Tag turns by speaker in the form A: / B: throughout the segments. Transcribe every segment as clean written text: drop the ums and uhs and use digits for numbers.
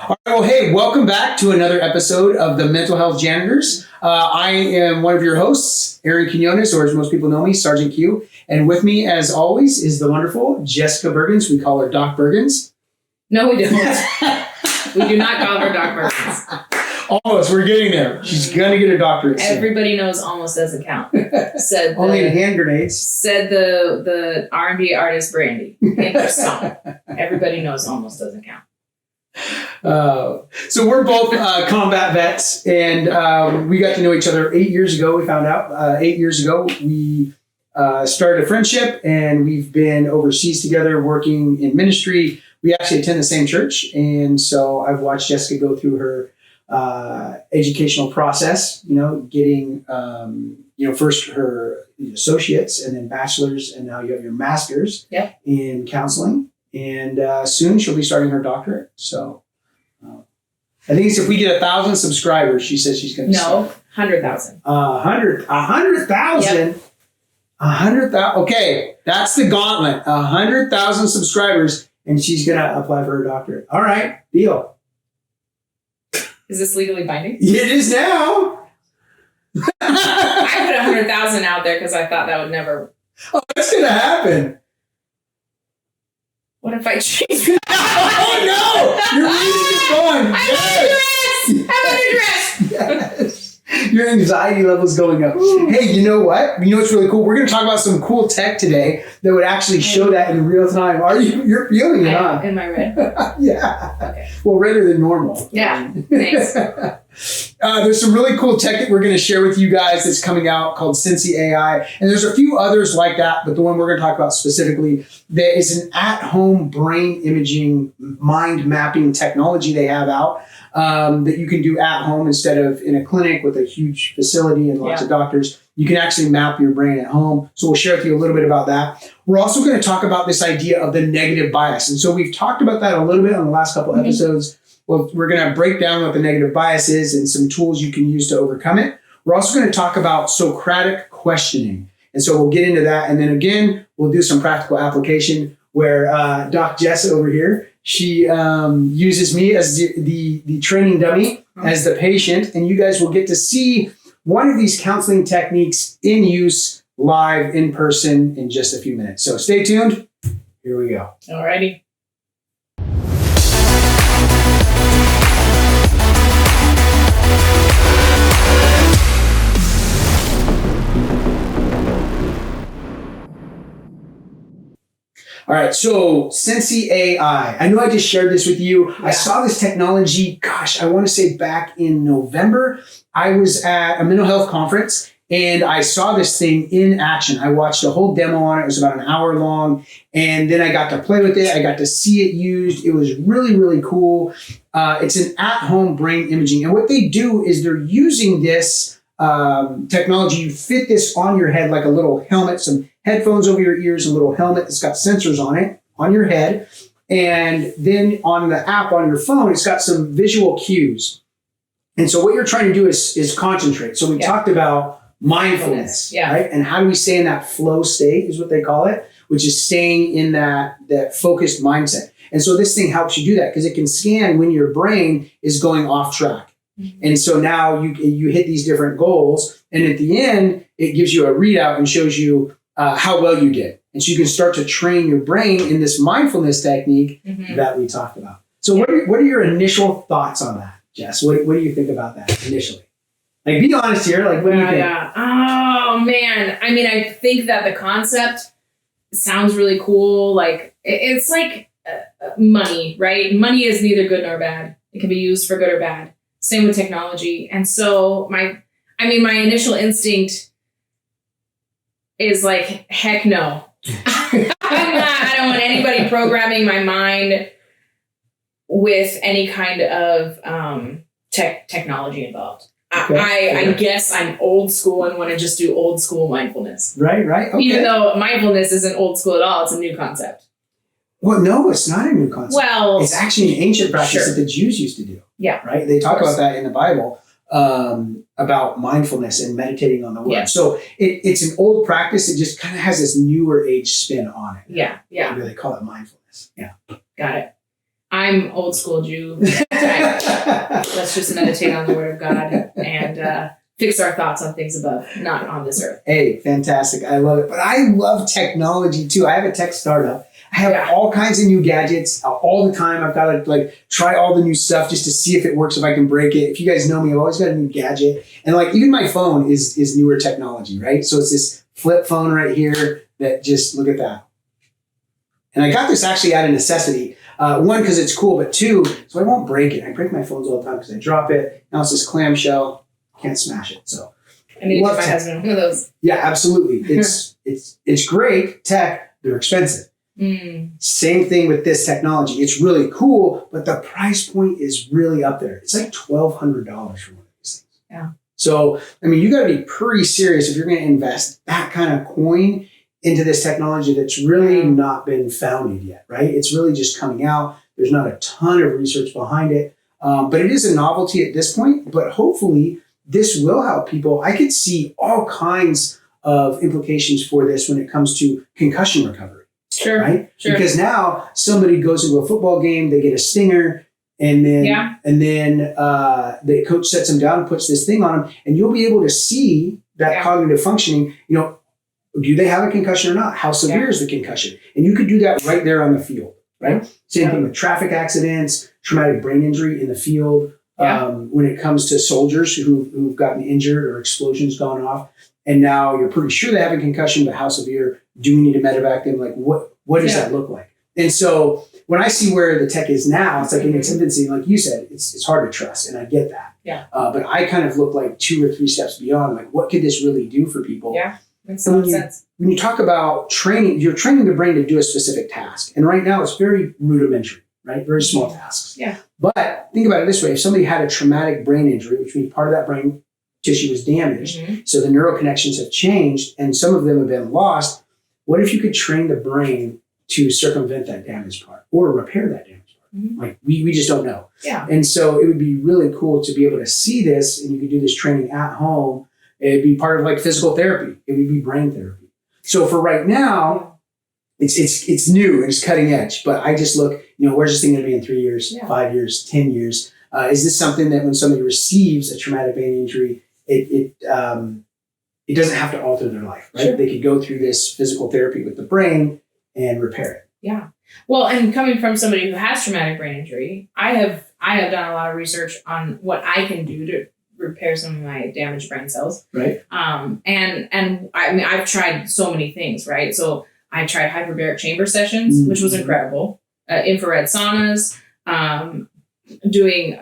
A: All right, well, hey, welcome back to another episode of the Mental Health Janitors. I am one of your hosts, Aaron Quinones, or as most people know me, Sergeant Q. And with me, as always, is the wonderful Jessica Bergens. We call her Doc Bergens.
B: No, we don't. We do not call her Doc Bergens.
A: Almost, we're getting there. She's going to get a doctorate soon.
B: Everybody knows almost doesn't count. Said
A: Only in hand grenades.
B: Said the R&B artist Brandy in her song. Everybody knows almost doesn't count.
A: So we're both combat vets, and we got to know each other 8 years ago. We found out 8 years ago we started a friendship, and we've been overseas together working in ministry. We actually attend the same church, and so I've watched Jessica go through her educational process, getting, first her associates and then bachelor's, and now you have your master's in counseling. And soon she'll be starting her doctorate. So I think it's if we get 1,000 subscribers, she says she's going to start.
B: 100,000.
A: 100,000? 100,000. Okay, that's the gauntlet. 100,000 subscribers, and she's going to apply for her doctorate. All right, deal.
B: Is this legally binding?
A: It is now.
B: I put 100,000 out there because I thought that would never.
A: Oh, that's going to happen.
B: What if I change it?
A: Oh, no! You're reading it going.
B: I'm under dress.
A: Yes. Your anxiety level's going up. Hey, you know what? You know what's really cool? We're going to talk about some cool tech today that would actually show that in real time. You're feeling it, huh?
B: Am I red?
A: Yeah.
B: Okay.
A: Well, redder than normal.
B: Yeah. Thanks.
A: There's some really cool tech that we're going to share with you guys that's coming out called Sensei AI. And there's a few others like that, but the one we're going to talk about specifically that is an at-home brain imaging, mind mapping technology they have out that you can do at home instead of in a clinic with a huge facility and lots of doctors. You can actually map your brain at home. So we'll share with you a little bit about that. We're also going to talk about this idea of the negative bias. And so we've talked about that a little bit on the last couple episodes. Well, we're going to break down what the negative bias is and some tools you can use to overcome it. We're also going to talk about Socratic questioning. And so we'll get into that. And then again, we'll do some practical application where Doc Jess over here, she uses me as the training dummy, as the patient. And you guys will get to see one of these counseling techniques in use live in person in just a few minutes. So stay tuned. Here we go.
B: All righty.
A: All right, so Sensei AI. I know I just shared this with you. Yeah. I saw this technology, I want to say back in November. I was at a mental health conference and I saw this thing in action. I watched a whole demo on it. It was about an hour long. And then I got to play with it. I got to see it used. It was really, really cool. It's an at-home brain imaging. And what they do is they're using this technology. You fit this on your head like a little helmet, some headphones over your ears, a little helmet that's got sensors on it, on your head. And then on the app on your phone, it's got some visual cues. And so what you're trying to do is concentrate. So we talked about mindfulness, right? And how do we stay in that flow state is what they call it, which is staying in that focused mindset. And so this thing helps you do that because it can scan when your brain is going off track. Mm-hmm. And so now you hit these different goals. And at the end, it gives you a readout and shows you how well you did. And so you can start to train your brain in this mindfulness technique that we talked about. So what are your initial thoughts on that, Jess? What do you think about that initially? Like, be honest here. Like, what do you think?
B: Yeah. Oh, man. I mean, I think that the concept sounds really cool. Like, it's like money, right? Money is neither good nor bad. It can be used for good or bad. Same with technology. And so my initial instinct is like, heck no. I don't want anybody programming my mind with any kind of technology involved. Okay. I guess I'm old school and want to just do old school mindfulness.
A: Right. Okay.
B: Even though mindfulness isn't old school at all, it's a new concept.
A: Well, no, it's not a new concept.
B: Well,
A: it's actually an ancient practice that the Jews used to do.
B: Yeah.
A: Right? They talk about that in the Bible, about mindfulness and meditating on the word. Yeah. So it's an old practice. It just kind of has this newer age spin on it.
B: Yeah.
A: Maybe they call it mindfulness. Yeah.
B: Got it. I'm old school Jew type. Let's just meditate on the Word of God and fix our thoughts on things above, not on this earth.
A: Hey, fantastic. I love it. But I love technology too. I have a tech startup. I have all kinds of new gadgets all the time. I've got to like try all the new stuff just to see if it works, if I can break it. If you guys know me, I've always got a new gadget. And like even my phone is newer technology, right? So it's this flip phone right here that just, look at that. And I got this actually out of necessity. One, because it's cool, but two, so I won't break it. I break my phones all the time because I drop it. Now it's this clamshell. Can't smash it. So
B: I need to get my husband one of those.
A: Yeah, absolutely. It's great tech. They're expensive. Same thing with this technology. It's really cool, but the price point is really up there. It's like $1,200 for one of these things.
B: Yeah.
A: So, I mean, you got to be pretty serious if you're going to invest that kind of coin into this technology that's really not been founded yet, right? It's really just coming out. There's not a ton of research behind it, but it is a novelty at this point. But hopefully, this will help people. I could see all kinds of implications for this when it comes to concussion recovery.
B: Sure.
A: Right?
B: Sure.
A: Because now somebody goes into a football game, they get a stinger, and then the coach sets them down and puts this thing on them, and you'll be able to see that cognitive functioning. You know, do they have a concussion or not? How severe is the concussion? And you could do that right there on the field, right? Same thing with traffic accidents, traumatic brain injury in the field. When it comes to soldiers who've gotten injured or explosions gone off, and now you're pretty sure they have a concussion, but how severe? Do we need to medevac them? Like what does that look like? And so when I see where the tech is now, it's like in its infancy, like you said, it's hard to trust, and I get that.
B: Yeah.
A: But I kind of look like 2 or 3 steps beyond, like what could this really do for people?
B: Yeah, makes a lot of sense.
A: When you talk about training, you're training the brain to do a specific task, and right now it's very rudimentary, right? Very small tasks.
B: Yeah.
A: But think about it this way: if somebody had a traumatic brain injury, which means part of that brain tissue was damaged, so the neural connections have changed, and some of them have been lost. What if you could train the brain to circumvent that damaged part or repair that damaged part? Like we just don't know.
B: Yeah.
A: And so it would be really cool to be able to see this, and you could do this training at home. It'd be part of like physical therapy. It would be brain therapy. So for right now, it's new and it's cutting edge. But I just look, where's this thing going to be in 3 years, 5 years, 10 years? Is this something that when somebody receives a traumatic brain injury, it doesn't have to alter their life, right? Sure. They could go through this physical therapy with the brain and repair it.
B: Yeah. Well, and coming from somebody who has traumatic brain injury, I have done a lot of research on what I can do to repair some of my damaged brain cells.
A: Right.
B: And I mean, I've tried so many things, right? So I tried hyperbaric chamber sessions, which was incredible. Infrared saunas, doing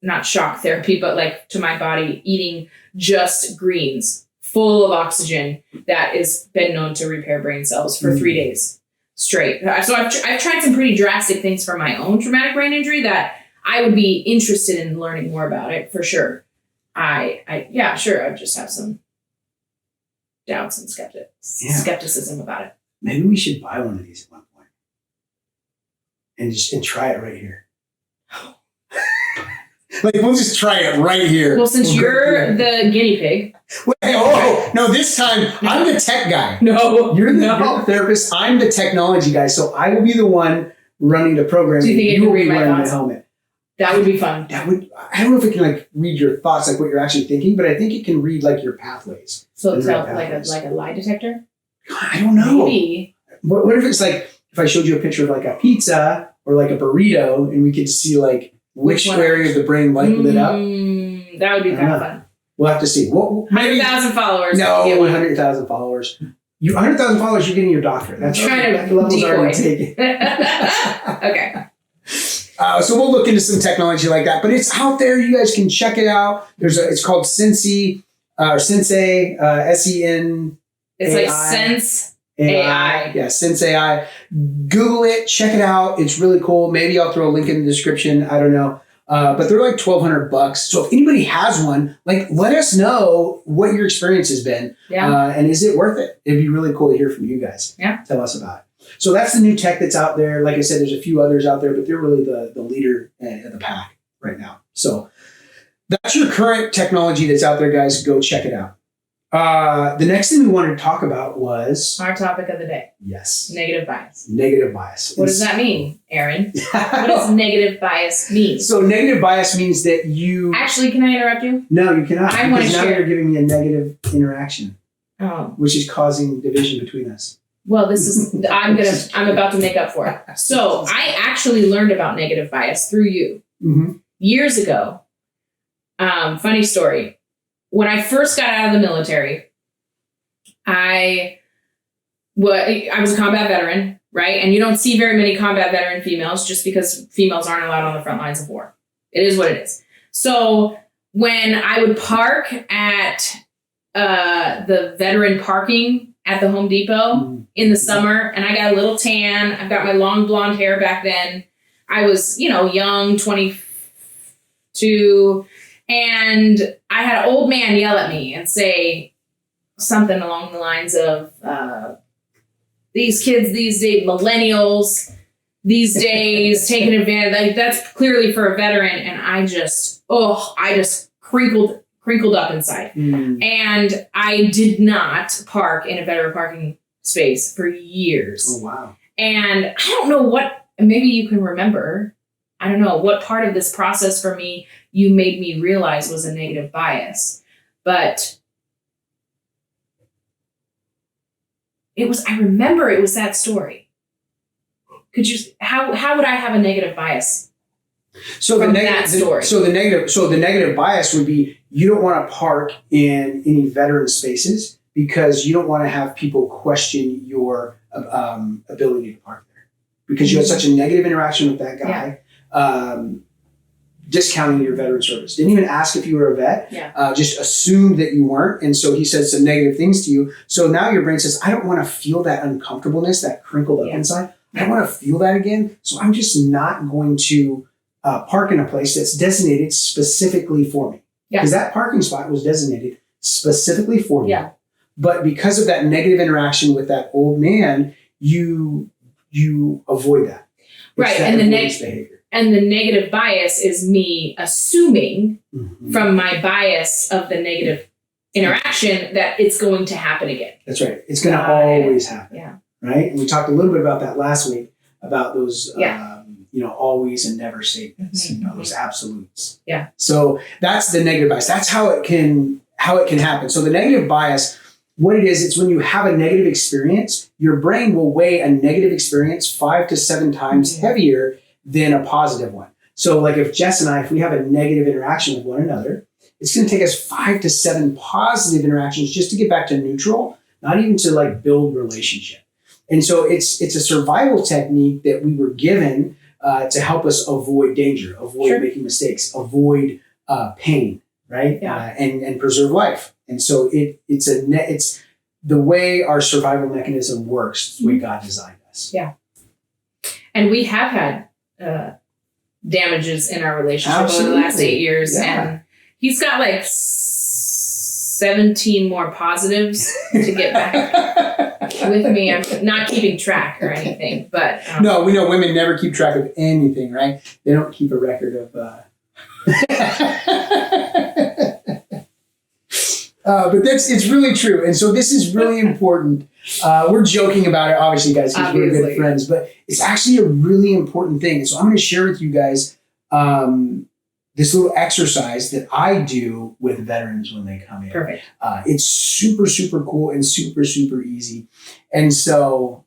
B: not shock therapy, but like to my body, eating just greens full of oxygen that has been known to repair brain cells for 3 days straight. So I've tried some pretty drastic things for my own traumatic brain injury that I would be interested in learning more about it for sure. I just have some doubts and skepticism about it.
A: Maybe we should buy one of these at one point and try it right here. Like, we'll just try it right here.
B: Well, since you're the guinea pig.
A: Wait, no, this time I'm the tech guy.
B: No.
A: You're the therapist. I'm the technology guy. So I will be the one running the program.
B: Do you think it can read my thoughts?
A: The helmet.
B: That would be fun.
A: I don't know if it can like read your thoughts, like what you're actually thinking, but I think it can read like your pathways.
B: So it's like a lie detector?
A: I don't know.
B: Maybe.
A: What if it's like, if I showed you a picture of like a pizza or like a burrito and we could see like which area of the brain lit up?
B: That would be kind of fun.
A: We'll have to see.
B: 100,000 followers.
A: No, 100,000 followers. 100,000 followers, you're getting your doctorate. That's
B: trying
A: right. The levels are already taken.
B: Okay.
A: So we'll look into some technology like that, but it's out there. You guys can check it out. It's called Sensei, Sensei, S-E-N.
B: It's like Sense AI.
A: Yeah, Sense AI. Google it, check it out. It's really cool. Maybe I'll throw a link in the description. I don't know. But they're like $1,200. So if anybody has one, like, let us know what your experience has been.
B: Yeah.
A: And is it worth it? It'd be really cool to hear from you guys.
B: Yeah.
A: Tell us about it. So that's the new tech that's out there. Like I said, there's a few others out there, but they're really the leader of the pack right now. So that's your current technology that's out there, guys. Go check it out. The next thing we wanted to talk about was
B: Our topic of the day:
A: yes,
B: negative bias.
A: negative bias.
B: What does that mean, Aaron? What does negative bias mean?
A: So negative bias means that you.
B: Actually, can I interrupt you?
A: No, you cannot.
B: I wanna
A: because now
B: share.
A: you're giving me a negative interaction,
B: Oh,
A: which is causing division between us.
B: well, this is I'm about to make up for it. So I actually learned about negative bias through you
A: Mm-hmm.
B: years ago. Funny story. When I first got out of the military, I was a combat veteran, right? And you don't see very many combat veteran females just because females aren't allowed on the front lines of war. It is what it is. So when I would park at the veteran parking at the Home Depot in the summer, and I got a little tan, I've got my long blonde hair back then. I was, young, 22, and I had an old man yell at me and say something along the lines of, these kids these days, millennials these days, taking advantage. Like, that's clearly for a veteran. And I just crinkled up inside. And I did not park in a veteran parking space for years.
A: Oh, wow.
B: And I don't know what, maybe you can remember, I don't know what part of this process for me you made me realize was a negative bias. But I remember it was that story. How would I have a negative bias?
A: So
B: From
A: the
B: that story.
A: So the negative bias would be you don't want to park in any veteran spaces because you don't want to have people question your ability to park there because you had such a negative interaction with that guy, discounting your veteran service. Didn't even ask if you were a vet. Just assumed that you weren't, and so he said some negative things to you. So now your brain says, I don't want to feel that uncomfortableness, that crinkled up inside. I don't want to feel that again. So I'm just not going to park in a place that's designated specifically for me. Because that parking spot was designated specifically for me. But because of that negative interaction with that old man, you avoid that.
B: Right.
A: And the behavior.
B: And the negative bias is me assuming from my bias of the negative interaction that it's going to happen again.
A: That's right. It's going to always happen.
B: Yeah.
A: Right. And we talked a little bit about that last week about those, always and never statements, those absolutes.
B: Yeah.
A: So that's the negative bias. That's how it can happen. So the negative bias, what it is, it's when you have a negative experience, your brain will weigh a negative experience 5 to 7 times heavier than a positive one. So like if Jess and I, if we have a negative interaction with one another, it's going to take us 5 to 7 positive interactions just to get back to neutral, not even to like build relationship. And so it's a survival technique that we were given to help us avoid danger, avoid making mistakes, avoid pain, right?
B: Yeah.
A: And preserve life. And so it's the way our survival mechanism works. It's the way God designed us.
B: Yeah. And we have had damages in our relationship over the last 8 years, and he's got like 17 more positives to get back with me. I'm not keeping track or anything, but
A: no, we know women never keep track of anything, right? They don't keep a record of. But it's really true, and so this is really important. We're joking about it, obviously, guys, because we're good friends, but it's actually a really important thing. And so I'm going to share with you guys this little exercise that I do with veterans when they come in.
B: Perfect.
A: It's super, super cool and super, super easy. And so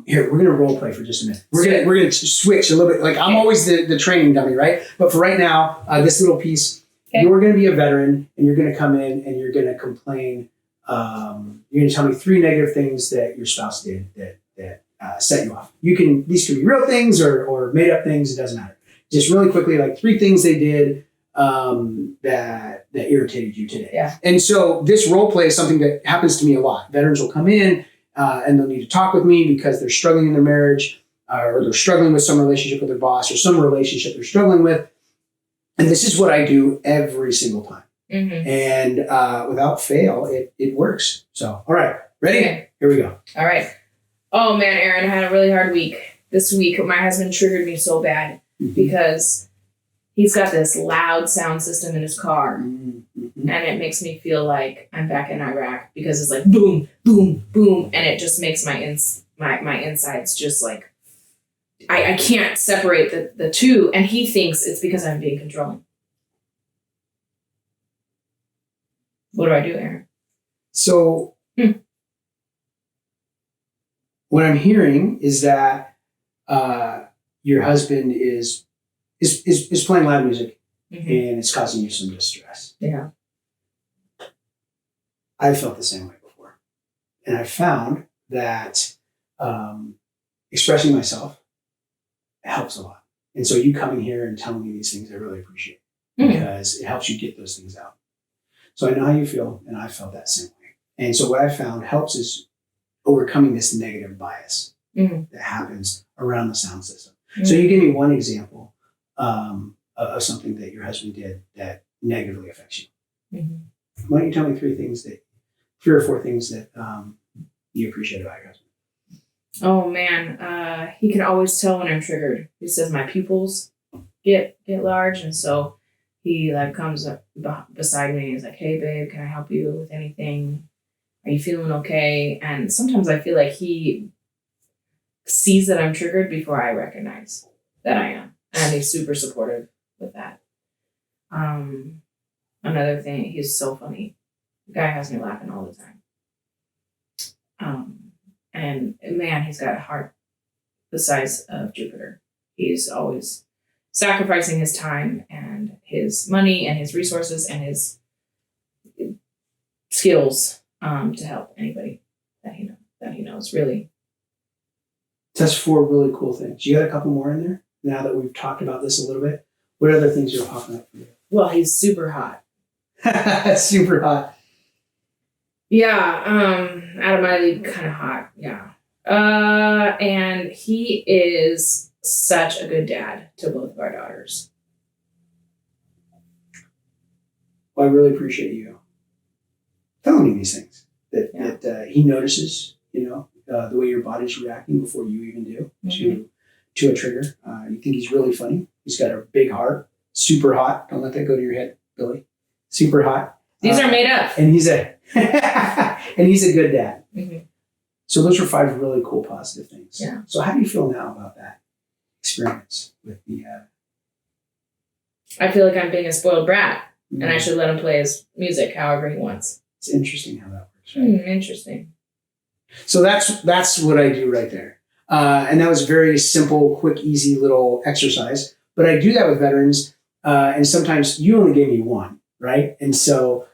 A: here, we're going to role play for just a minute. We're going to switch a little bit. Like I'm always the training dummy, right? But for right now, this little piece, you're going to be a veteran and you're going to come in and you're going to complain. You're going to tell me 3 negative things that your spouse did that set you off. These could be real things or made up things. It doesn't matter. Just really quickly, like 3 things they did that irritated you today.
B: Yeah.
A: And so this role play is something that happens to me a lot. Veterans will come in and they'll need to talk with me because they're struggling in their marriage or they're struggling with some relationship with their boss or some relationship they're struggling with. And this is what I do every single time. And without fail, it works. So, all right, ready?
B: Okay.
A: Here we go.
B: All right. Oh man, Aaron, I had a really hard week. This week, my husband triggered me so bad because he's got this loud sound system in his car.
A: Mm-hmm.
B: And it makes me feel like I'm back in Iraq because it's like boom, boom, boom. And it just makes my insides just like, I can't separate the two. And he thinks it's because I'm being controlling. What do I do, Aaron?
A: So what I'm hearing is that your husband is playing loud music
B: Mm-hmm.
A: and it's causing you some distress.
B: Yeah.
A: I felt the same way before. And I found that expressing myself helps a lot. And so you coming here and telling me these things, I really appreciate because it helps you get those things out. So I know how you feel, and I felt that same way. And so what I found helps is overcoming this negative bias that happens around the sound system. So you give me one example of something that your husband did that negatively affects you. Why don't you tell me three or four things that you appreciate about your husband?
B: Oh man, he can always tell when I'm triggered. He says my pupils get large, and so he like comes up beside me and he's like, "Hey babe, can I help you with anything? Are you feeling okay?" And sometimes I feel like he sees that I'm triggered before I recognize that I am, and he's super supportive with that. Another thing, he's so funny. The guy has me laughing all the time. And man, he's got a heart the size of Jupiter. He's always sacrificing his time and his money and his resources and his skills to help anybody that he knows. Really,
A: That's four really cool things. You got a couple more in there now that we've talked about this a little bit. What other things are popping up for you?
B: well, he's super hot.
A: Super hot.
B: Yeah, out of my league, kind of hot. Yeah. And he is such a good dad to both of our daughters.
A: Well, I really appreciate you telling me these things. That he notices, the way your body's reacting before you even do to a trigger. You think he's really funny. He's got a big heart, super hot. Don't let that go to your head, Billy. Super hot.
B: These are made up.
A: And he's a good dad.
B: Mm-hmm.
A: So those are five really cool positive things.
B: Yeah.
A: So how do you feel now about that experience with the?
B: I feel like I'm being a spoiled brat, and I should let him play his music however he wants.
A: It's interesting how that works, right?
B: Interesting.
A: So that's what I do right there. And that was a very simple, quick, easy little exercise. But I do that with veterans. And sometimes you only gave me one, right? And so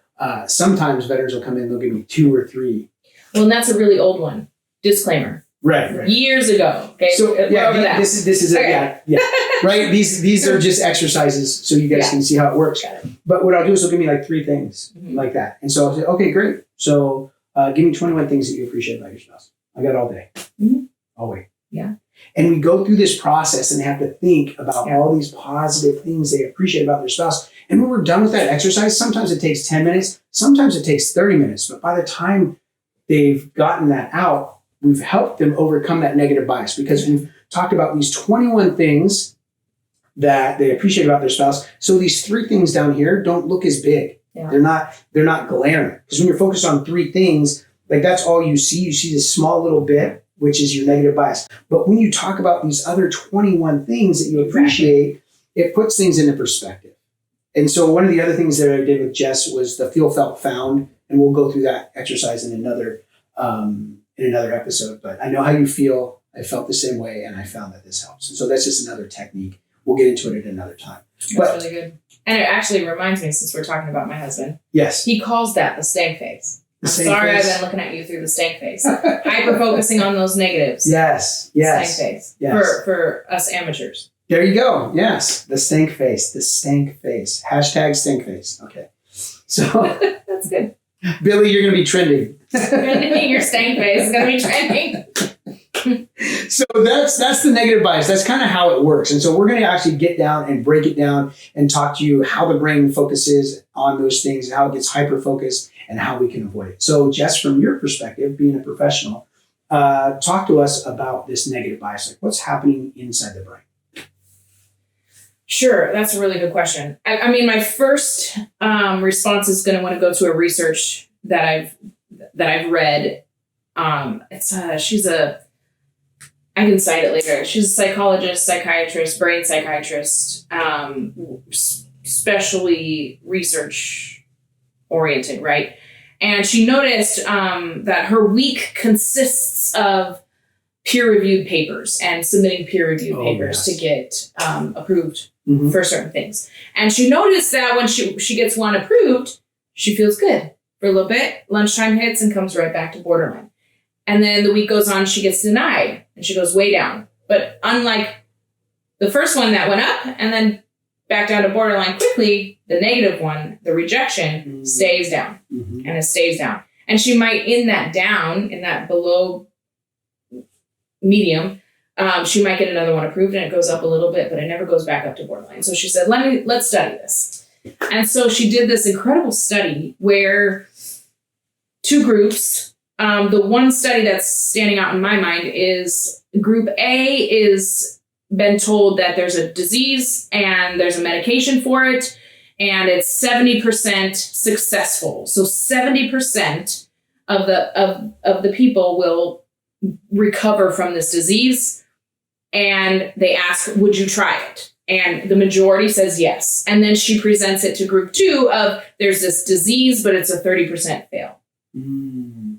A: sometimes veterans will come in, they'll give me two or three.
B: Well, and that's a really old one. Disclaimer.
A: Right.
B: Years ago. Okay.
A: So yeah, this is
B: okay.
A: yeah. Right. These are just exercises so you guys can see how it works.
B: Got it.
A: But what I'll do is they'll give me like three things like that. And so I'll say, okay, great. So give me 21 things that you appreciate about your spouse. I got all day. I'll wait.
B: Yeah.
A: And we go through this process and have to think about all these positive things they appreciate about their spouse. And when we're done with that exercise, sometimes it takes 10 minutes, sometimes it takes 30 minutes. But by the time they've gotten that out, we've helped them overcome that negative bias because we've talked about these 21 things that they appreciate about their spouse. So these three things down here don't look as big.
B: Yeah.
A: They're not glaring. Because when you're focused on three things, like that's all you see. You see this small little bit, which is your negative bias. But when you talk about these other 21 things that you appreciate, it puts things into perspective. And so one of the other things that I did with Jess was the feel, felt, found. And we'll go through that exercise in another episode. But I know how you feel. I felt the same way, and I found that this helps. And so that's just another technique. We'll get into it at another time.
B: That's really good. And it actually reminds me, since we're talking about my husband,
A: yes,
B: he calls that the stank face. I'm
A: stank
B: sorry
A: face.
B: I've been looking at you through the stank face. Hyper focusing on those negatives.
A: Yes.
B: Stank face.
A: Yes.
B: For us amateurs.
A: There you go. Yes. The stank face. The stank face. Hashtag stank face. Okay. So
B: That's good.
A: Billy, you're going to be trending.
B: Your stank face is going to be trending.
A: So that's the negative bias. That's kind of how it works. And so we're going to actually get down and break it down and talk to you how the brain focuses on those things and how it gets hyper-focused and how we can avoid it. So Jess, from your perspective, being a professional, talk to us about this negative bias. Like what's happening inside the brain?
B: Sure, that's a really good question. I mean, my first response is going to want to go to a research that I've read. She's a I can cite it later. She's a psychologist, psychiatrist, brain psychiatrist, especially research oriented, right? And she noticed that her week consists of peer-reviewed papers and submitting peer-reviewed papers to get approved for certain things. And she noticed that when she gets one approved, she feels good for a little bit. Lunchtime hits and comes right back to borderline. And then the week goes on, she gets denied and she goes way down. But unlike the first one that went up and then back down to borderline quickly, the negative one, the rejection, stays down and it stays down. And she might, in that below medium, she might get another one approved and it goes up a little bit, but it never goes back up to borderline. So she said, let's study this. And so she did this incredible study where two groups, the one study that's standing out in my mind is group A is been told that there's a disease and there's a medication for it, and it's 70% successful. So 70% of the people will recover from this disease, and they ask, would you try it? And the majority says yes. And then she presents it to group 2 of there's this disease, but it's a 30% fail.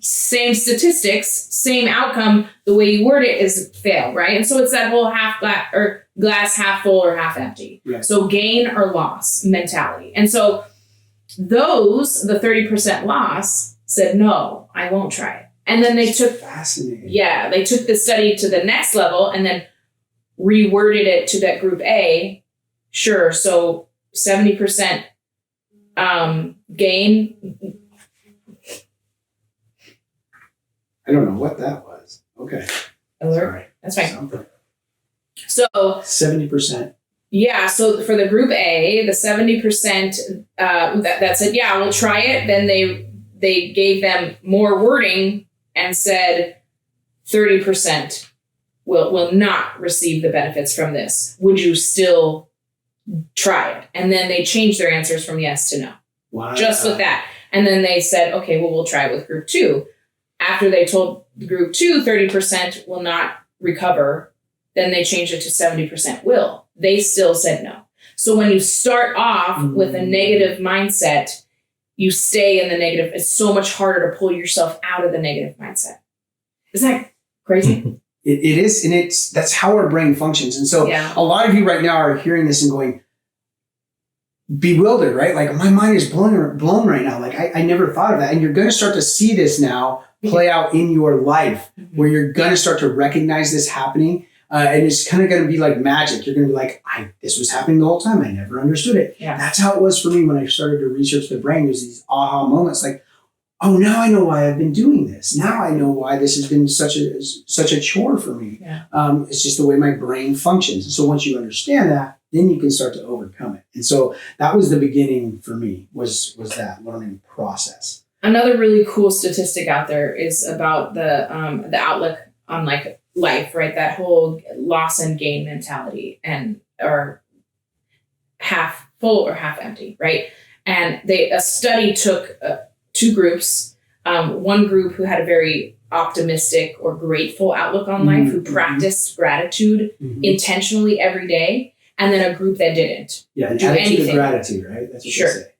B: Same statistics, same outcome. The way you word it is fail, right? And so it's that whole glass half full or half empty.
A: Right.
B: So gain or loss mentality. And so the 30% loss said, no, I won't try it. And then they took the study to the next level and then reworded it to that group A. Sure. So 70% gain.
A: I don't know what that was. Okay.
B: Alert.
A: Sorry.
B: That's fine.
A: Something.
B: So
A: 70%.
B: Yeah. So for the group A, the 70% that said, yeah, we'll try it. Then they gave them more wording and said 30% will not receive the benefits from this. Would you still try it? And then they changed their answers from yes to no.
A: Wow.
B: Just with that. And then they said, okay, well, we'll try it with group 2. After they told group 2 30% will not recover, then they changed it to 70% will. They still said no. So when you start off with a negative mindset, you stay in the negative. It's so much harder to pull yourself out of the negative mindset. Isn't that crazy?
A: It is, and that's how our brain functions. And so a lot of you right now are hearing this and going bewildered, right? Like my mind is blown right now. Like I never thought of that. And you're going to start to see this now play out in your life where you're going to start to recognize this happening. And it's kind of going to be like magic. You're going to be like, this was happening the whole time. I never understood it. Yeah. That's how it was for me when I started to research the brain. There's these aha moments like, oh, now I know why I've been doing this. Now I know why this has been such a chore for me. Yeah. It's just the way my brain functions. And so once you understand that, then you can start to overcome it. And so that was the beginning for me, was that learning process.
B: Another really cool statistic out there is about the outlook on like life, right? That whole loss and gain mentality, or half full or half empty, right? And a study took 2 groups, one group who had a very optimistic or grateful outlook on life, who practiced gratitude intentionally every day, and then a group that didn't.
A: Yeah, an attitude of gratitude, right? That's what they say.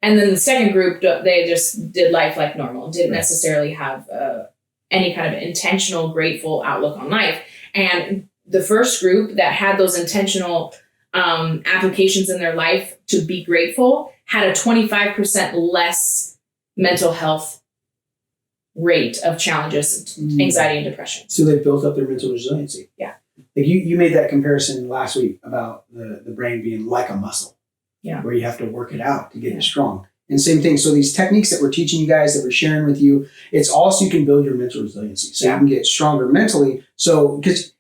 B: And then the second group, they just did life like normal, didn't necessarily have any kind of intentional, grateful outlook on life. And the first group that had those intentional applications in their life to be grateful had a 25% less mental health rate of challenges, anxiety and depression.
A: So they built up their mental resiliency.
B: Yeah.
A: Like you made that comparison last week about the brain being like a muscle.
B: Yeah.
A: Where you have to work it out to get it strong. And same thing. So these techniques that we're teaching you guys, that we're sharing with you, it's all so you can build your mental resiliency. So you can get stronger mentally. So because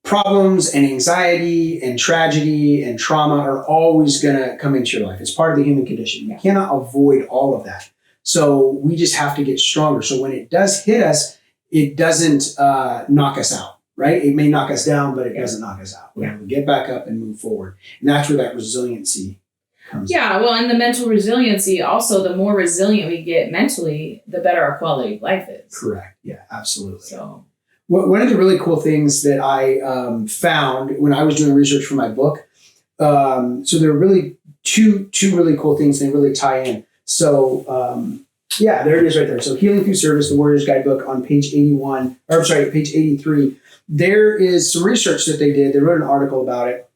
A: problems and anxiety and tragedy and trauma are always going to come into your life. It's part of the human condition. You cannot avoid all of that. So we just have to get stronger. So when it does hit us, it doesn't knock us out. right? It may knock us down, but it doesn't knock us out. We're
B: Yeah.
A: able to get back up and move forward. And that's where that resiliency comes in.
B: Yeah, well, and the mental resiliency also, the more resilient we get mentally, the better our quality of life is.
A: Correct. Yeah, absolutely.
B: So,
A: One of the really cool things that I found when I was doing research for my book, so there are really two really cool things. They really tie in. So yeah, there it is right there. So Healing Through Service, the Warrior's Guidebook on page 81, or I'm sorry, page 83. There is some research that they did. They wrote an article about it.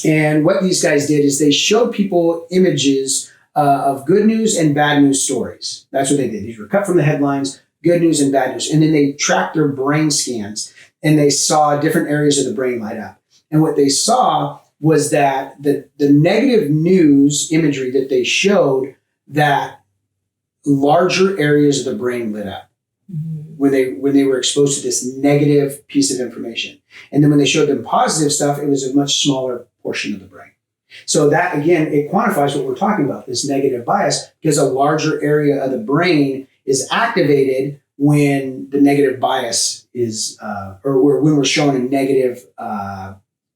A: And what these guys did is they showed people images of good news and bad news stories. That's what they did. These were cut from the headlines, good news and bad news. And then they tracked their brain scans and they saw different areas of the brain light up. And what they saw was that the negative news imagery that they showed, that larger areas of the brain lit up when they were exposed to this negative piece of information. And then when they showed them positive stuff, it was a much smaller portion of the brain. So that, again, it quantifies what we're talking about, this negative bias, because a larger area of the brain is activated when the negative bias is, or when we're shown a negative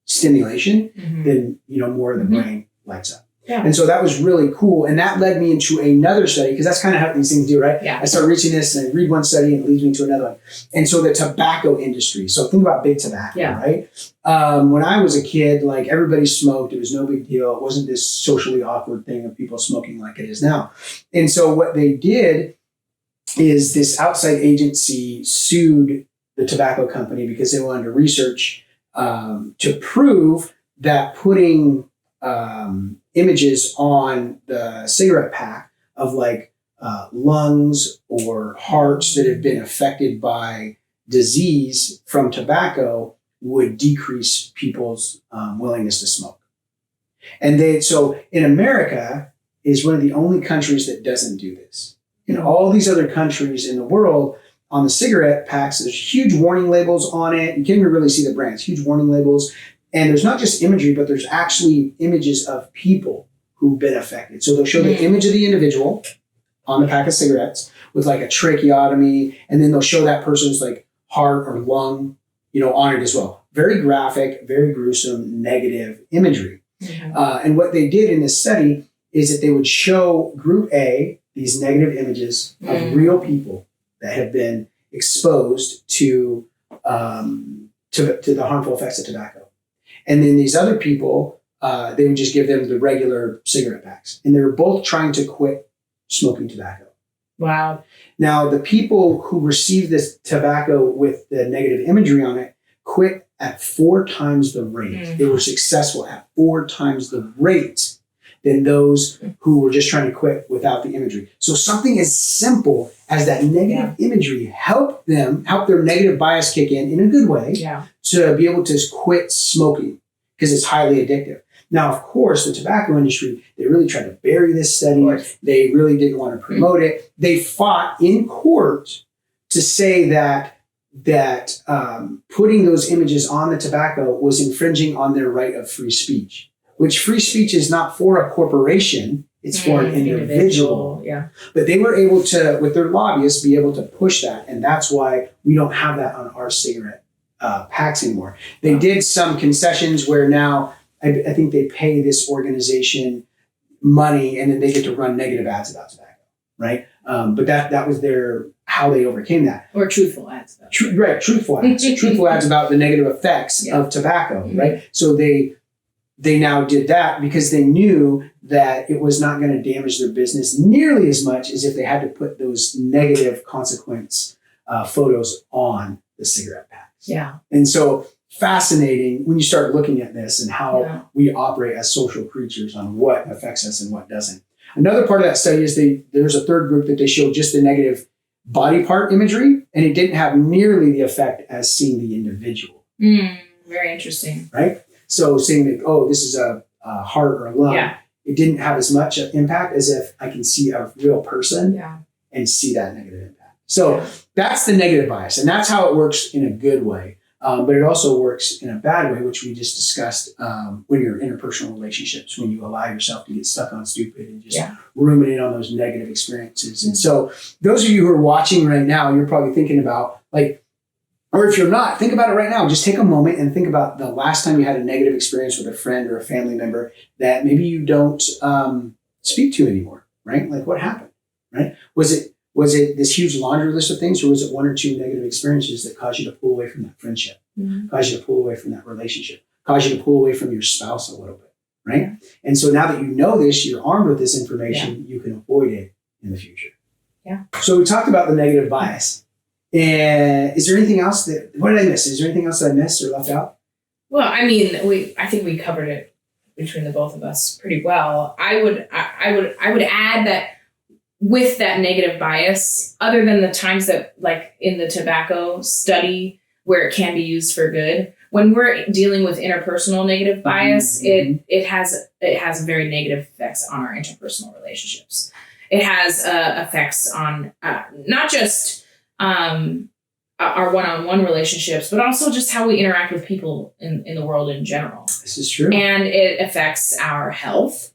A: stimulation, then, more of the brain lights up.
B: Yeah.
A: And so that was really cool. And that led me into another study, because that's kind of how these things do, right?
B: Yeah.
A: I start reaching this and I read one study and it leads me to another one. And so the tobacco industry. So think about big tobacco, right? When I was a kid, like everybody smoked. It was no big deal. It wasn't this socially awkward thing of people smoking like it is now. And so what they did is this outside agency sued the tobacco company because they wanted to research to prove that putting images on the cigarette pack of like lungs or hearts that have been affected by disease from tobacco would decrease people's willingness to smoke. And so in America is one of the only countries that doesn't do this. In all these other countries in the world, on the cigarette packs, there's huge warning labels on it. You can't even really see the brands, huge warning labels. And there's not just imagery, but there's actually images of people who've been affected. So they'll show the image of the individual on the pack of cigarettes with like a tracheotomy, and then they'll show that person's like heart or lung, on it as well. Very graphic, very gruesome, negative imagery. And what they did in this study is that they would show Group A these negative images of real people that have been exposed to the harmful effects of tobacco. And then these other people, they would just give them the regular cigarette packs. And they were both trying to quit smoking tobacco.
B: Wow.
A: Now, the people who received this tobacco with the negative imagery on it quit at 4 times the rate. They were successful at 4 times the rate than those who were just trying to quit without the imagery. So something as simple as that negative imagery help their negative bias kick in a good way to be able to quit smoking, because it's highly addictive. Now, of course, the tobacco industry, they really tried to bury this study. They really didn't want to promote it. They fought in court to say that putting those images on the tobacco was infringing on their right of free speech, which free speech is not for a corporation. It's for an individual.
B: Yeah.
A: But they were able to, with their lobbyists, be able to push that. And that's why we don't have that on our cigarette packs anymore. They did some concessions where now I think they pay this organization money and then they get to run negative ads about tobacco, right? But that was how they overcame that.
B: Or truthful ads.
A: Right, truthful ads. Truthful ads about the negative effects of tobacco, right? So they now did that because they knew that it was not going to damage their business nearly as much as if they had to put those negative consequence photos on the cigarette packs. Yeah. And so fascinating when you start looking at this and how we operate as social creatures on what affects us and what doesn't. Another part of that study is there's a third group that they showed just the negative body part imagery, and it didn't have nearly the effect as seeing the individual.
B: Very interesting.
A: Right? So saying that, this is a heart or a lung, it didn't have as much impact as if I can see a real person and see that negative impact. So that's the negative bias, and that's how it works in a good way. But it also works in a bad way, which we just discussed when you're in interpersonal relationships, when you allow yourself to get stuck on stupid and just ruminate on those negative experiences. And so those of you who are watching right now, you're probably thinking about, like, Or if you're not, think about it right now. Just take a moment and think about the last time you had a negative experience with a friend or a family member that maybe you don't speak to anymore, right? Like what happened, right? Was it this huge laundry list of things, or was it one or two negative experiences that caused you to pull away from that friendship, caused you to pull away from that relationship, caused you to pull away from your spouse a little bit, right? Yeah. And so now that you know this, you're armed with this information, you can avoid it in the future.
B: Yeah.
A: So we talked about the negative bias. And is there anything else what did I miss? Is there anything else that I missed or left out?
B: Well, I mean, I think we covered it between the both of us pretty well. I would add that with that negative bias, other than the times that, like in the tobacco study where it can be used for good, when we're dealing with interpersonal negative bias, it has very negative effects on our interpersonal relationships. It has effects on not just our one-on-one relationships, but also just how we interact with people in the world in general.
A: This is true.
B: And it affects our health.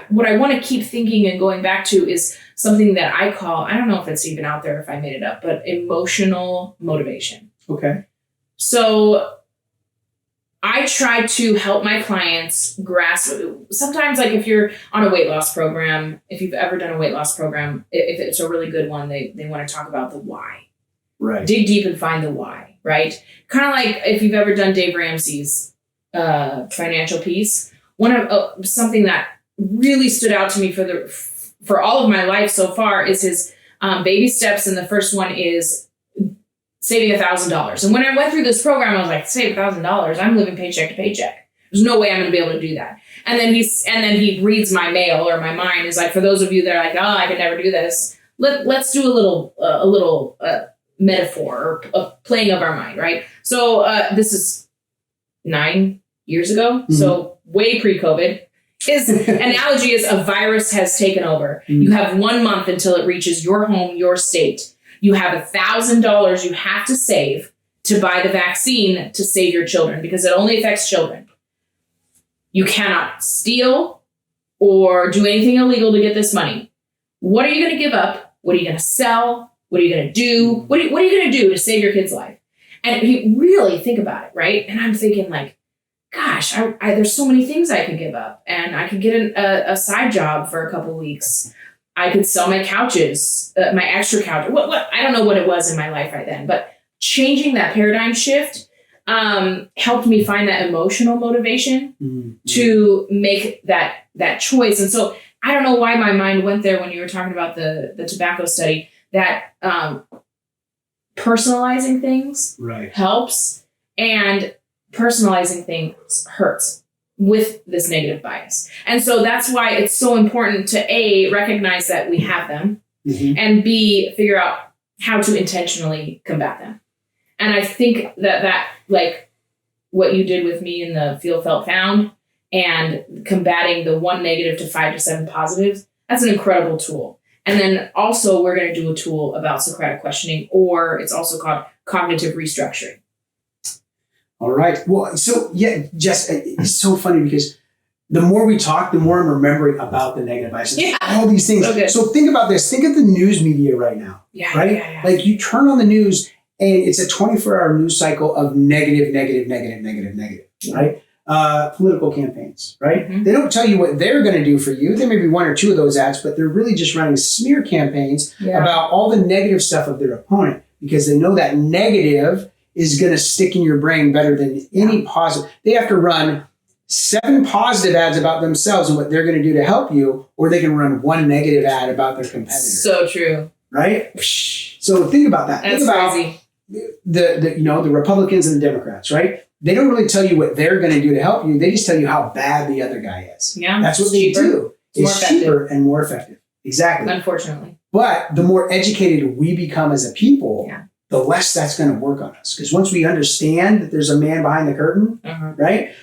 B: What I want to keep thinking and going back to is something that I call, I don't know if it's even out there, if I made it up, but emotional motivation.
A: Okay.
B: So I try to help my clients grasp, sometimes like if you're on a weight loss program, if you've ever done a weight loss program, if it's a really good one, they want to talk about the why.
A: Right.
B: Dig deep and find the why, right? Kind of like if you've ever done Dave Ramsey's Financial Peace. Something that really stood out to me for all of my life so far is his baby steps. And the first one is saving $1,000. And when I went through this program, I was like, save $1,000. I'm living paycheck to paycheck. There's no way I'm going to be able to do that. And then he reads my mail or my mind is like, for those of you that are like, oh, I could never do this. Let's do a little metaphor or a playing of our mind, right? So this is 9 years ago, so way pre-COVID. His analogy is a virus has taken over. You have 1 month until it reaches your home, your state. You have $1,000 you have to save to buy the vaccine to save your children because it only affects children. You cannot steal or do anything illegal to get this money. What are you going to give up? What are you going to sell? What are you going to do? What are you going to do to save your kid's life? And you really think about it, right? And I'm thinking like, gosh, there's so many things I could give up. And I could get a side job for a couple of weeks. I could sell my couches, my extra couch. What I don't know what it was in my life right then. But changing that paradigm shift helped me find that emotional motivation to make that choice. And so I don't know why my mind went there when you were talking about the tobacco study, that personalizing things helps and personalizing things hurts with this negative bias. And so that's why it's so important to A, recognize that we have them and B, figure out how to intentionally combat them. And I think that like what you did with me in the Feel, Felt, Found and combating the 1 negative to 5 to 7 positives, that's an incredible tool. And then also we're going to do a tool about Socratic questioning, or it's also called cognitive restructuring.
A: All right. Well, so yeah, Jess, it's so funny because the more we talk, the more I'm remembering about the negative bias. Yeah. All these things. Okay. So think about this. Think of the news media right now.
B: Yeah.
A: Right?
B: Yeah.
A: Like you turn on the news and it's a 24-hour news cycle of negative, right? Political campaigns, right? They don't tell you what they're going to do for you. There may be 1 or 2 of those ads, but they're really just running smear campaigns about all the negative stuff of their opponent because they know that negative is going to stick in your brain better than any positive. They have to run 7 positive ads about themselves and what they're going to do to help you, or they can run 1 negative ad about their competitor.
B: So true.
A: Right? So think about that.
B: That's
A: think about
B: crazy.
A: The Republicans and the Democrats, right? They don't really tell you what they're going to do to help you. They just tell you how bad the other guy is.
B: Yeah.
A: That's what they do. It's cheaper and more effective. Exactly.
B: Unfortunately.
A: But the more educated we become as a people, the less that's going to work on us. Because once we understand that there's a man behind the curtain, right?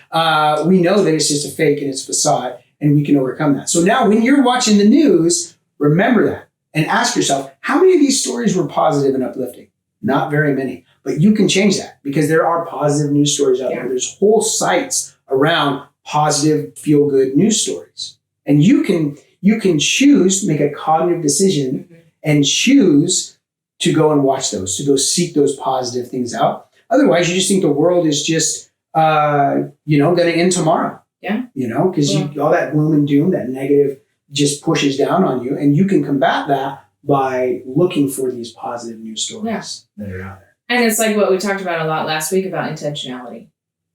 A: We know that it's just a fake and it's a facade, and we can overcome that. So now when you're watching the news, remember that and ask yourself, how many of these stories were positive and uplifting? Not very many. But you can change that because there are positive news stories out there. There's whole sites around positive, feel-good news stories. And you can choose to make a cognitive decision and choose to go and watch those, to go seek those positive things out. Otherwise, you just think the world is just, going to end tomorrow.
B: Yeah.
A: Because all that gloom and doom, that negative just pushes down on you. And you can combat that by looking for these positive news stories that are out there.
B: And it's like what we talked about a lot last week about intentionality.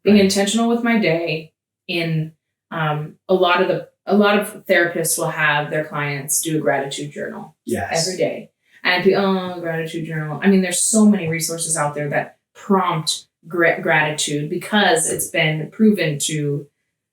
B: Being intentional with my day. In a lot of therapists will have their clients do a gratitude journal every day. And gratitude journal. I mean, there's so many resources out there that prompt gratitude because it's been proven to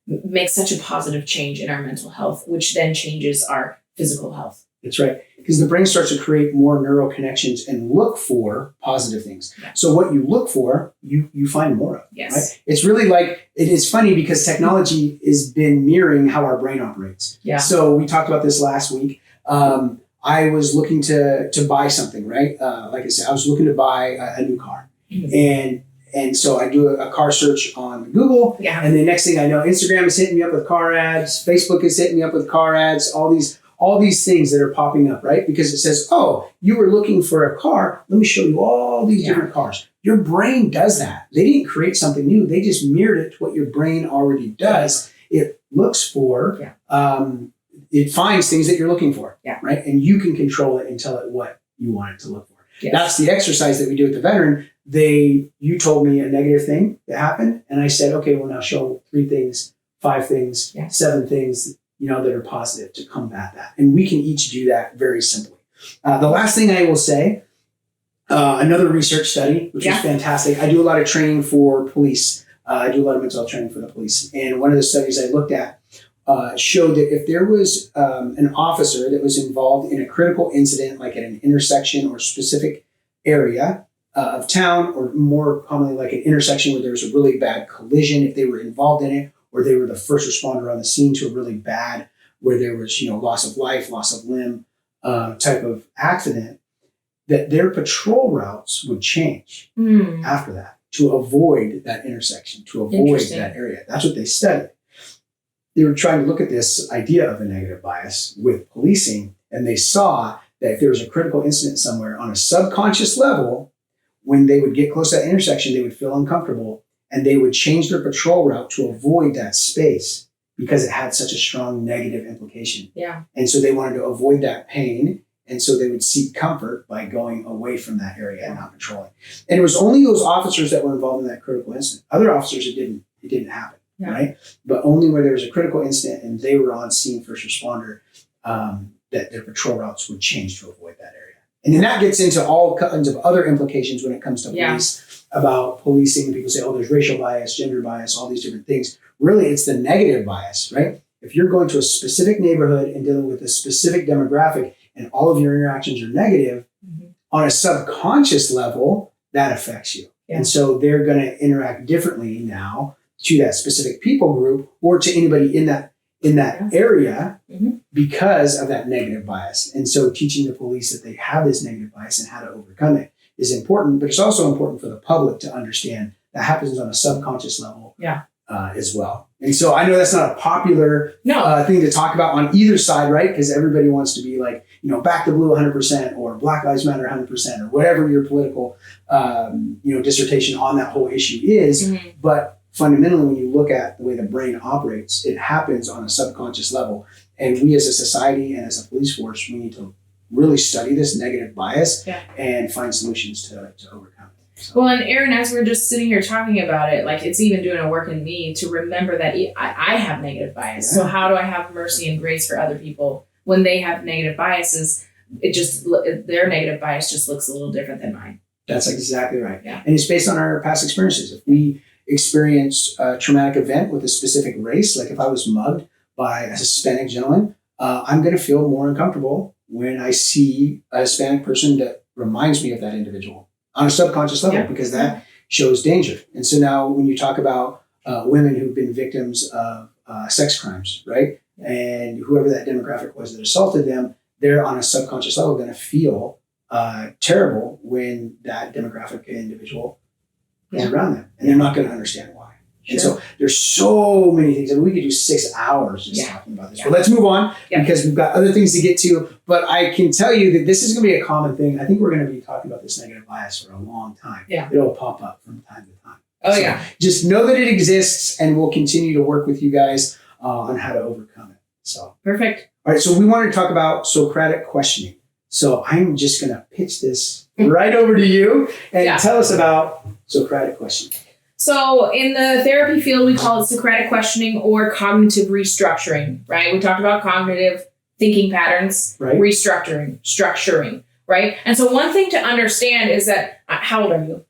B: make such a positive change in our mental health, which then changes our physical health.
A: That's right. Because the brain starts to create more neural connections and look for positive things. Yeah. So what you look for, you find more of.
B: Yes.
A: Right? It's really like, it is funny because technology has been mirroring how our brain operates.
B: Yeah.
A: So we talked about this last week. I was looking to buy something, right? Like I said, I was looking to buy a new car. Mm-hmm. And so I do a car search on Google. Yeah. And the next thing I know, Instagram is hitting me up with car ads. Facebook is hitting me up with car ads. All these things that are popping up, right? Because it says, oh, you were looking for a car. Let me show you all these different cars. Your brain does that. They didn't create something new. They just mirrored it to what your brain already does. It looks for, it finds things that you're looking for, right? And you can control it and tell it what you want it to look for. Yes. That's the exercise that we do with the veteran. You told me a negative thing that happened. And I said, okay, well now show 3 things, 5 things, 7 things, that are positive to combat that. And we can each do that very simply. The last thing I will say, another research study, which is fantastic. I do a lot of training for police. I do a lot of mental health training for the police. And one of the studies I looked at showed that if there was an officer that was involved in a critical incident, like at an intersection or specific area of town, or more commonly like an intersection where there was a really bad collision, if they were involved in it, or they were the first responder on the scene to a really bad, where there was, loss of life, loss of limb type of accident, that their patrol routes would change after that to avoid that intersection, to avoid that area. That's what they studied. They were trying to look at this idea of a negative bias with policing, and they saw that if there was a critical incident somewhere on a subconscious level, when they would get close to that intersection, they would feel uncomfortable. And they would change their patrol route to avoid that space because it had such a strong negative implication. Yeah. And so they wanted to avoid that pain. And so they would seek comfort by going away from that area and not patrolling. And it was only those officers that were involved in that critical incident. Other officers, it didn't happen, right? But only where there was a critical incident and they were on scene, first responder, that their patrol routes would change to avoid that area. And then that gets into all kinds of other implications when it comes to police. About policing. People say, oh, there's racial bias, gender bias, all these different things. Really, it's the negative bias, right? If you're going to a specific neighborhood and dealing with a specific demographic and all of your interactions are negative, on a subconscious level, that affects you. Yeah. And so they're going to interact differently now to that specific people group or to anybody in that area because of that negative bias. And so teaching the police that they have this negative bias and how to overcome it is important, but it's also important for the public to understand that happens on a subconscious level as well. And so I know that's not a popular thing to talk about on either side, right? Because everybody wants to be like, back the blue 100% or Black Lives Matter 100% or whatever your political, dissertation on that whole issue is. Mm-hmm. But fundamentally, when you look at the way the brain operates, it happens on a subconscious level. And we as a society and as a police force, we need to really study this negative bias and find solutions to overcome it. So.
B: Well, and Aaron, as we're just sitting here talking about it, like it's even doing a work in me to remember that I have negative bias. Yeah. So how do I have mercy and grace for other people when they have negative biases? Their negative bias just looks a little different than mine.
A: That's exactly right. Yeah. And it's based on our past experiences. If we experience a traumatic event with a specific race, like if I was mugged by a Hispanic gentleman, I'm going to feel more uncomfortable when I see a Hispanic person that reminds me of that individual on a subconscious level, because that shows danger. And so now when you talk about women who've been victims of sex crimes, right? And whoever that demographic was that assaulted them, they're on a subconscious level going to feel terrible when that demographic individual is around them. And they're not going to understand why. And so there's so many things. I mean, we could do 6 hours just talking about this.
B: Yeah.
A: But let's move on
B: Yeah.
A: because we've got other things to get to. But I can tell you that this is going to be a common thing. I think we're going to be talking about this negative bias for a long time.
B: Yeah.
A: It'll pop up from time to time.
B: Oh,
A: So
B: yeah.
A: just know that it exists, and we'll continue to work with you guys on how to overcome it. So,
B: Perfect.
A: all right. So we wanted to talk about Socratic questioning. So I'm just going to pitch this right over to you and tell us about Socratic questioning.
B: So in the therapy field, we call it Socratic questioning or cognitive restructuring, right? We talked about cognitive thinking patterns,
A: Right.
B: structuring, right? And so one thing to understand is that, how old are you?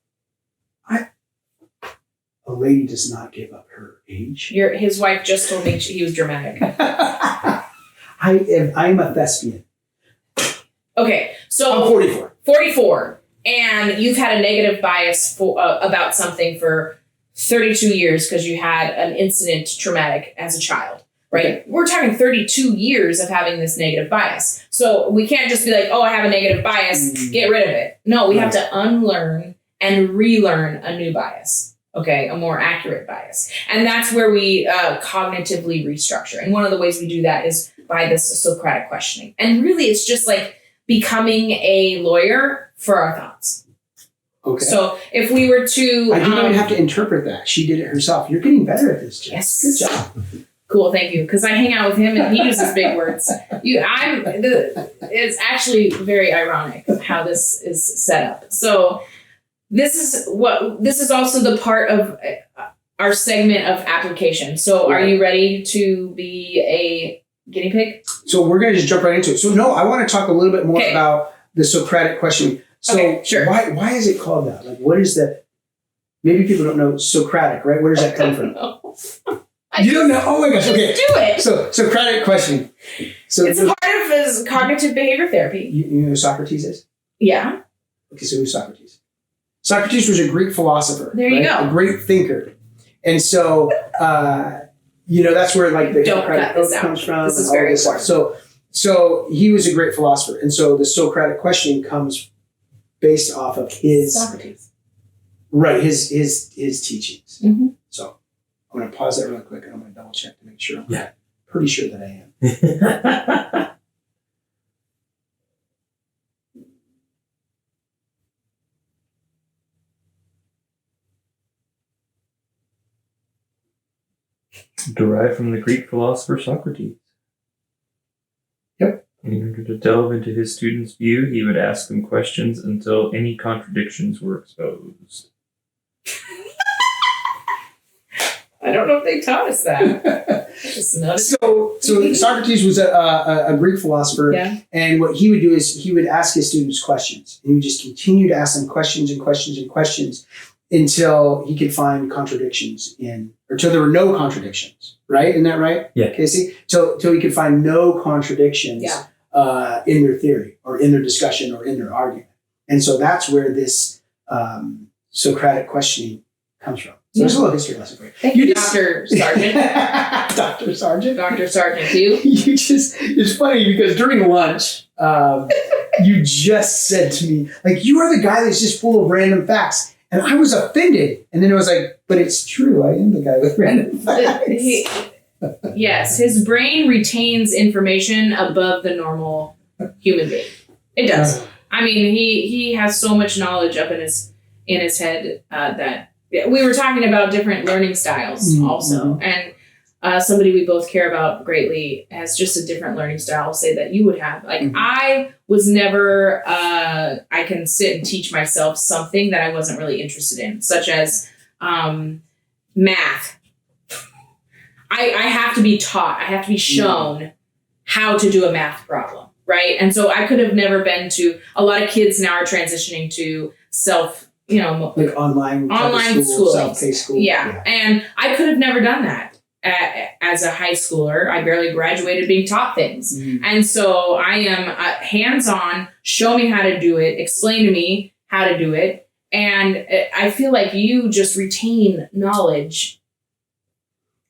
A: A lady does not give up her age.
B: His wife just told me he was dramatic.
A: I'm a thespian.
B: Okay, so
A: I'm 44.
B: 44, and you've had a negative bias about something for 32 years because you had an incident traumatic as a child, right?
A: Okay.
B: We're talking 32 years of having this negative bias. So we can't just be like, oh, I have a negative bias, get rid of it. No, we have to unlearn and relearn a new bias, okay, a more accurate bias. And that's where we cognitively restructure. And one of the ways we do that is by this Socratic questioning. And really, it's just like becoming a lawyer for our thoughts.
A: Okay.
B: So if we were to...
A: I didn't even have to interpret that. She did it herself. You're getting better at this, Jen.
B: Yes.
A: Good job.
B: Cool, thank you. Because I hang out with him and he uses big words. It's actually very ironic how this is set up. So this is also the part of our segment of application. So are you ready to be a guinea pig?
A: So we're going to just jump right into it. So no, I want to talk a little bit more about the Socratic questioning. So
B: Okay, sure.
A: why is it called that? Like, what is that? Maybe people don't know Socratic, right? Where does that come from? You don't know? Oh my gosh. Okay.
B: Do it.
A: So Socratic questioning. So
B: It's a part of his cognitive behavior therapy.
A: you know who Socrates is?
B: Yeah.
A: Okay, so who's Socrates? Socrates was a Greek philosopher.
B: There you go.
A: A great thinker. And so, that's where like the
B: Don't
A: Hippocratic
B: cut this
A: Oath
B: out.
A: comes from.
B: This is
A: and all
B: very
A: this stuff. So he was a great philosopher. And so the Socratic questioning comes based off of his
B: Socrates.
A: Right, his teachings.
B: Mhm.
A: So I'm going to pause that really quick and I'm going to double check to make sure.
C: Yeah.
A: Pretty sure that I am.
C: Derived from the Greek philosopher Socrates.
A: Yep.
C: In order to delve into his students' view, he would ask them questions until any contradictions were exposed.
B: I don't know if they taught us that. Just noticed.
A: So Socrates was a Greek philosopher,
B: Yeah.
A: and what he would do is he would ask his students questions, and he would just continue to ask them questions and questions and questions until he could find contradictions or till there were no contradictions. Right? Isn't that right?
C: Yeah.
A: Casey? Till he could find no contradictions in their theory or in their discussion or in their argument, and so that's where this Socratic questioning comes from. So there's a little history lesson for you.
B: Thank you, Dr. Sargent.
A: Dr. Sargent.
B: Dr. Sargent, you.
A: It's funny because during lunch, you just said to me, like, you are the guy that's just full of random facts. And I was offended. And then it was like, but it's true. I am the guy with random facts.
B: Yes, his brain retains information above the normal human being. It does. I mean, he has so much knowledge up in his head that we were talking about different learning styles also. And somebody we both care about greatly has just a different learning style, say that you would have. Like I was never, I can sit and teach myself something that I wasn't really interested in, such as math. I have to be taught, I have to be shown how to do a math problem, right? And so I could have never been to, a lot of kids now are transitioning to like
A: online
B: school,
A: self-paced school.
B: Yeah. And I could have never done that as a high schooler. I barely graduated being taught things. And so I am hands-on, show me how to do it, explain to me how to do it. And I feel like you just retain knowledge.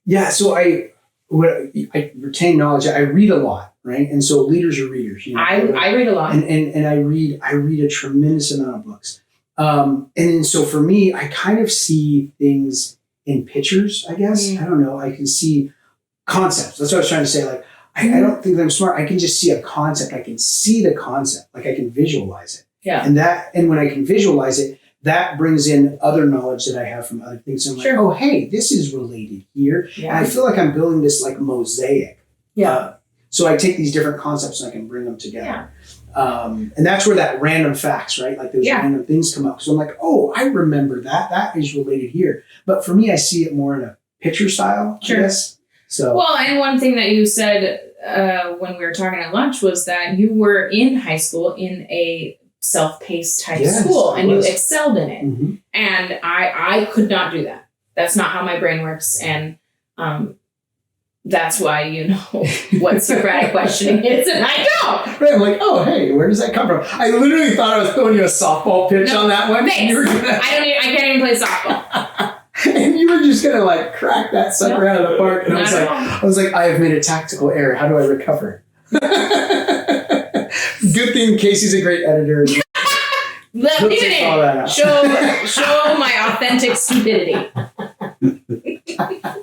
A: Yeah. So I retain knowledge. I read a lot, right? And so leaders are readers.
B: I read a lot.
A: And I read a tremendous amount of books. And so for me, I kind of see things in pictures, I guess. I don't know. I can see concepts. That's what I was trying to say. Like, I don't think that I'm smart. I can just see a concept. I can see the concept. Like I can visualize it.
B: Yeah.
A: And when I can visualize it, that brings in other knowledge that I have from other things. And I'm like, oh, hey, this is related here.
B: Yeah.
A: And I feel like I'm building this like mosaic.
B: Yeah.
A: So I take these different concepts and I can bring them together. And that's where that random facts, right? Like those random things come up. So I'm like, oh, I remember that. That is related here. But for me, I see it more in a picture style, I guess. So
B: well, and one thing that you said when we were talking at lunch was that you were in high school in a self-paced type school and you excelled in it.
A: Mm-hmm.
B: And I could not do that. That's not how my brain works. And that's why you know what Socratic questioning is, and I don't.
A: Right, I'm like, oh, hey, where does that come from? I literally thought I was throwing you a softball pitch on that one.
B: Thanks.
A: You were gonna,
B: I can't even play softball.
A: and you were just gonna like crack that sucker out of the park. And I was like, I have made a tactical error. How do I recover? Good thing Casey's a great editor.
B: Leave it
A: all that out.
B: Show my authentic stupidity.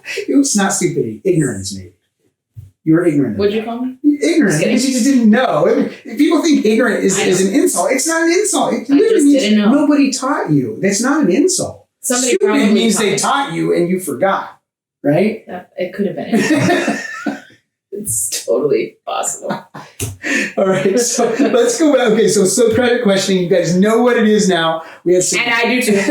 A: It's not stupidity. Ignorance, maybe. You were ignorant.
B: What'd you call me?
A: Ignorant. Because you just didn't know. If people think ignorant is an insult. It's not an insult. It literally means
B: didn't know.
A: nobody taught you. That's not an insult.
B: Somebody
A: Stupid
B: probably
A: means
B: taught
A: they
B: me.
A: taught you and you forgot, right?
B: It could have been it. It's totally possible.
A: All right, so let's go back. Okay, so Socratic questioning. You guys know what it is now. We had some.
B: And I do too.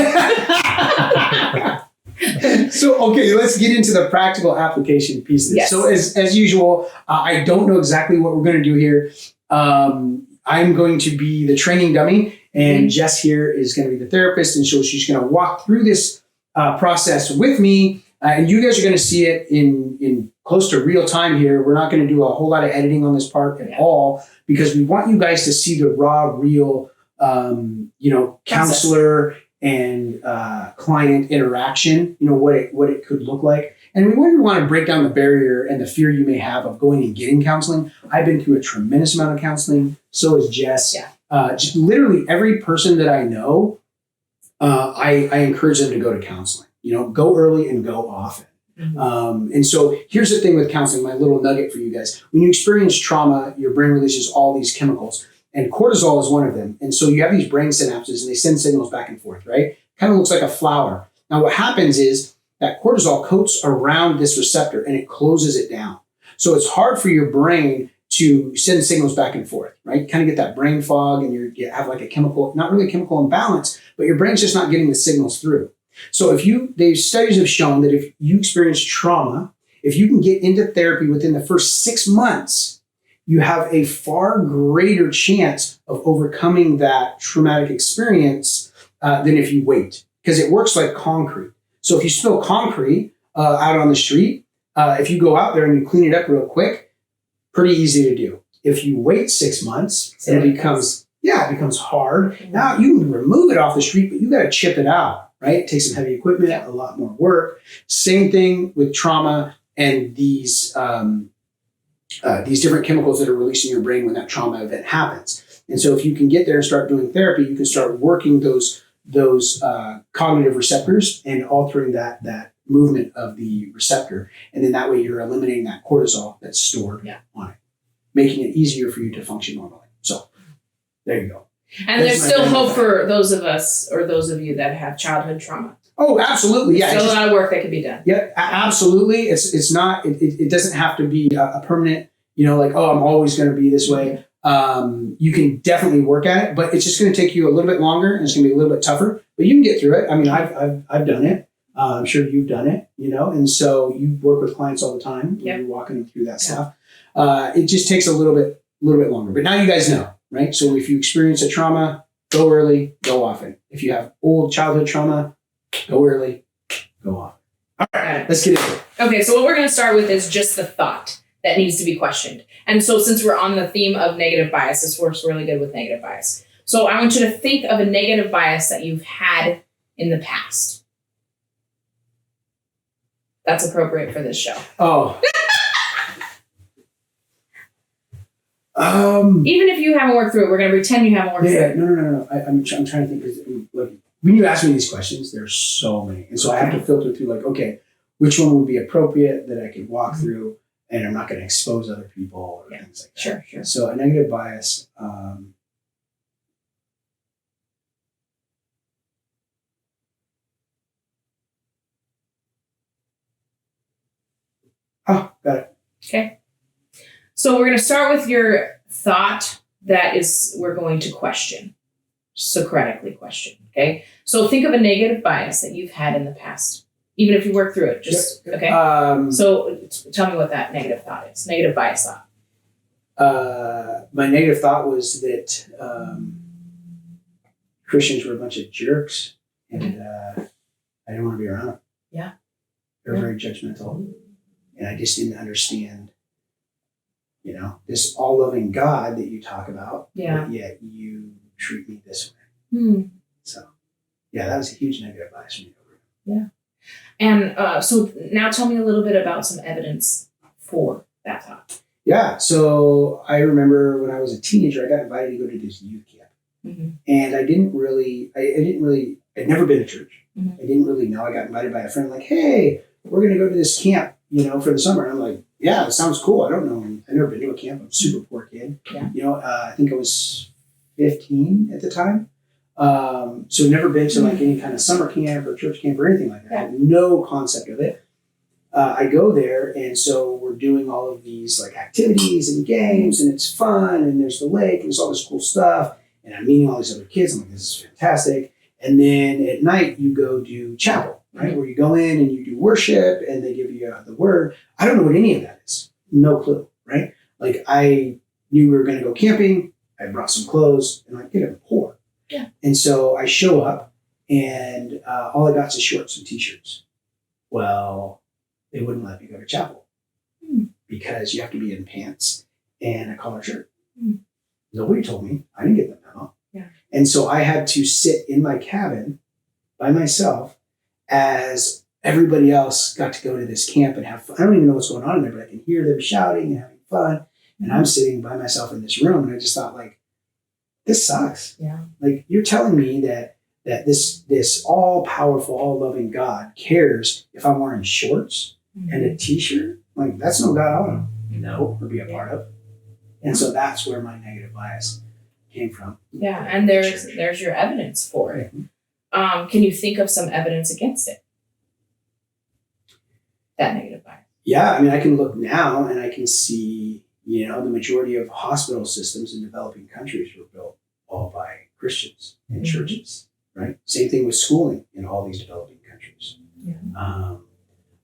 A: So, okay, let's get into the practical application piece of this.
B: Yes.
A: So, as usual, I don't know exactly what we're going to do here. I'm going to be the training dummy, and Jess here is going to be the therapist, and so she's going to walk through this process with me, and you guys are going to see it in close to real time here. We're not going to do a whole lot of editing on this part at all, because we want you guys to see the raw, real, counselor and client interaction, what it could look like. And we really want to break down the barrier and the fear you may have of going and getting counseling. I've been through a tremendous amount of counseling. So has Jess.
B: Yeah.
A: Just literally every person that I know, I encourage them to go to counseling. Go early and go often. Mm-hmm. And so here's the thing with counseling, my little nugget for you guys. When you experience trauma, your brain releases all these chemicals. And cortisol is one of them. And so you have these brain synapses and they send signals back and forth, right? Kind of looks like a flower. Now what happens is that cortisol coats around this receptor and it closes it down. So it's hard for your brain to send signals back and forth, right? You kind of get that brain fog and you have like a chemical, not really a chemical imbalance, but your brain's just not getting the signals through. So studies have shown that if you experience trauma, if you can get into therapy within the first 6 months, you have a far greater chance of overcoming that traumatic experience than if you wait, because it works like concrete. So if you spill concrete out on the street, if you go out there and you clean it up real quick, pretty easy to do. If you wait 6 months, it becomes hard. Mm-hmm. Now you can remove it off the street, but you got to chip it out, right? It takes some heavy equipment, a lot more work. Same thing with trauma and these different chemicals that are released in your brain when that trauma event happens. And so if you can get there and start doing therapy, you can start working those cognitive receptors and altering that movement of the receptor. And then that way you're eliminating that cortisol that's stored on it, making it easier for you to function normally. So there you go.
B: And there's still hope for those of us or those of you that have childhood trauma.
A: Oh, absolutely. Yeah.
B: Still a lot of work that can be done.
A: Yeah, absolutely. It's not, it doesn't have to be a permanent, like, oh, I'm always going to be this way. You can definitely work at it, but it's just going to take you a little bit longer and it's going to be a little bit tougher, but you can get through it. I mean, I've done it. I'm sure you've done it, and so you work with clients all the time. When you're walking them through that stuff. It just takes a little bit longer, but now you guys know, right? So if you experience a trauma, go early, go often. If you have old childhood trauma, go early, go often. All right, let's get into it.
B: Okay, so what we're going to start with is just the thought that needs to be questioned. And so since we're on the theme of negative bias, this works really good with negative bias. So I want you to think of a negative bias that you've had in the past. That's appropriate for this show.
A: Oh.
B: Even if you haven't worked through it, we're going to pretend you haven't worked through it.
A: No. I'm trying to think. when you ask me these questions, there's so many. And so I have to filter through like, okay, which one would be appropriate that I could walk through and I'm not going to expose other people or things like that.
B: Sure.
A: So a negative bias, got it.
B: Okay. So we're going to start with your thought that is we're going to question. Socratically question. Okay. So think of a negative bias that you've had in the past, even if you work through it. Just okay. So tell me what that negative thought is. Negative bias thought.
A: My negative thought was that Christians were a bunch of jerks, and I didn't want to be around them.
B: Yeah.
A: They were very judgmental, and I just didn't understand, this all-loving God that you talk about.
B: Yeah.
A: But yet you treat me this way. So, yeah, that was a huge negative bias for me.
B: Yeah. And so now tell me a little bit about some evidence for that thought.
A: Yeah. So I remember when I was a teenager, I got invited to go to this youth camp. And I'd never been to church. I didn't really know. I got invited by a friend like, hey, we're going to go to this camp, for the summer. And I'm like, yeah, it sounds cool. I don't know. I've never been to a camp. I'm a super poor kid.
B: Yeah.
A: I think I was 15 at the time. So never been to like any kind of summer camp or church camp or anything like that. I had no concept of it. I go there, and so we're doing all of these like activities and games, and it's fun, and there's the lake, and there's all this cool stuff, and I'm meeting all these other kids. I'm like, this is fantastic. And then at night, you go do chapel, right? Where you go in and you do worship, and they give you the word. I don't know what any of that is. No clue, right? Like I knew we were going to go camping. I brought some clothes, and like, I'm poor.
B: Yeah.
A: And so I show up, and all I got is shorts and t-shirts. Well, they wouldn't let me go to chapel because you have to be in pants and a collared shirt. Nobody told me. I didn't get that memo.
B: Yeah.
A: And so I had to sit in my cabin by myself as everybody else got to go to this camp and have fun. I don't even know what's going on in there, but I can hear them shouting and having fun. And I'm sitting by myself in this room, and I just thought, like, this sucks.
B: Yeah.
A: Like, you're telling me that this all-powerful, all-loving God cares if I'm wearing shorts and a t-shirt? Like, that's no God I want to know or be a part of. And so that's where my negative bias came from.
B: Yeah, and there's your evidence for it. Can you think of some evidence against it? That negative bias.
A: Yeah, I mean, I can look now and I can see, the majority of hospital systems in developing countries were built all by Christians and churches, right? Same thing with schooling in all these developing countries.
B: Yeah.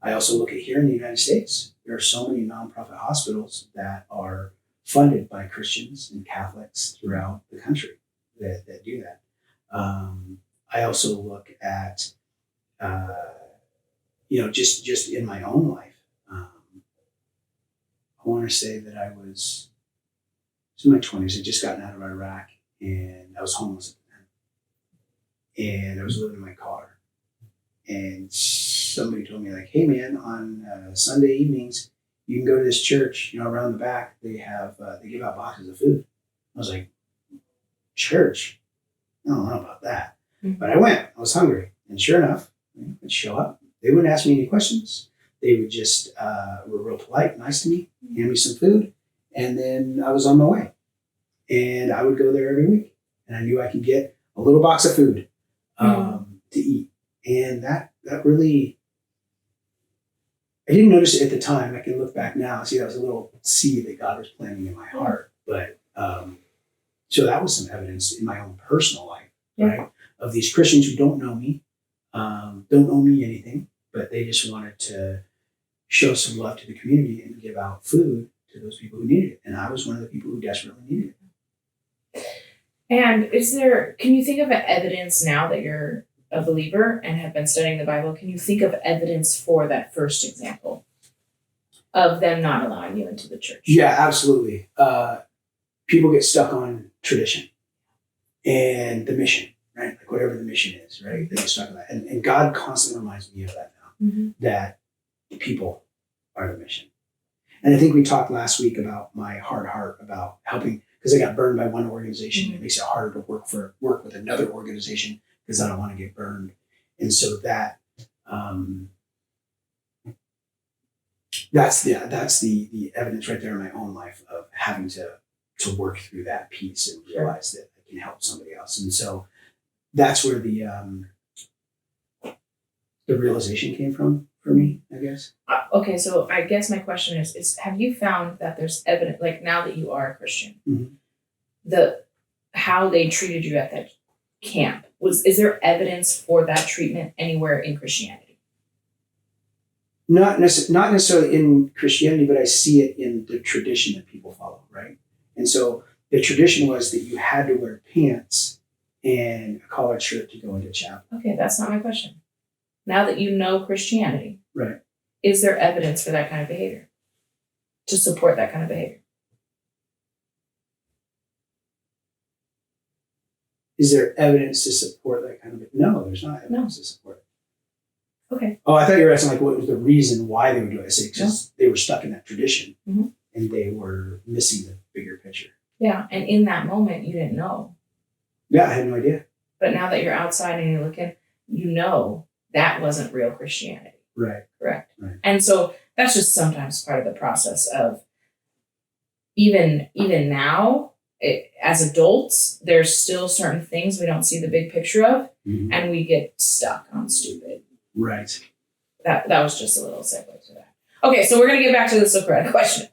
A: I also look at here in the United States, there are so many nonprofit hospitals that are funded by Christians and Catholics throughout the country that do that. I also look at, just in my own life. I want to say that I was in my 20s. I'd just gotten out of Iraq, and I was homeless at the time. And I was living in my car. And somebody told me, like, hey, man, on Sunday evenings, you can go to this church, around the back. They have, they give out boxes of food. I was like, church? I don't know about that. But I went. I was hungry. And sure enough, I'd show up. They wouldn't ask me any questions. They would just were real polite, nice to me, hand me some food, and then I was on my way. And I would go there every week, and I knew I could get a little box of food to eat. And that really, I didn't notice it at the time. I can look back now and see that was a little seed that God was planting in my heart. But so that was some evidence in my own personal life, right? Of these Christians who don't know me, don't owe me anything, but they just wanted to show some love to the community and give out food to those people who needed it. And I was one of the people who desperately needed it.
B: And can you think of evidence now that you're a believer and have been studying the Bible? Can you think of evidence for that first example of them not allowing you into the church?
A: Yeah, absolutely. People get stuck on tradition and the mission, right? Like whatever the mission is, right? They get stuck on that. And God constantly reminds me of that now, that people are the mission. And I think we talked last week about my hard heart about helping, because I got burned by one organization. It makes it harder to work with another organization because I don't want to get burned. And so that's the evidence right there in my own life of having to work through that piece and realize that I can help somebody else. And so that's where the realization came from for me, I guess.
B: Okay, so I guess my question is have you found that there's evidence, like now that you are a Christian, how they treated you at that camp, is there evidence for that treatment anywhere in Christianity?
A: Not necessarily in Christianity, but I see it in the tradition that people follow, right? And so the tradition was that you had to wear pants and a collared shirt to go into chapel.
B: Okay, that's not my question. Now that you know Christianity,
A: right?
B: Is there evidence for that kind of behavior? To support that kind of behavior?
A: Is there evidence to support that kind of behavior? No, there's not evidence to support it.
B: Okay.
A: Oh, I thought you were asking like what was the reason why they would do it. I say because they were stuck in that tradition and they were missing the bigger picture.
B: Yeah, and in that moment you didn't know.
A: Yeah, I had no idea.
B: But now that you're outside and you're looking, you know that wasn't real Christianity.
A: Right.
B: Correct.
A: Right.
B: And so that's just sometimes part of the process of even now, as adults, there's still certain things we don't see the big picture of, and we get stuck on stupid.
A: Right.
B: That was just a little segue to that. Okay, so we're gonna get back to the Socratic question.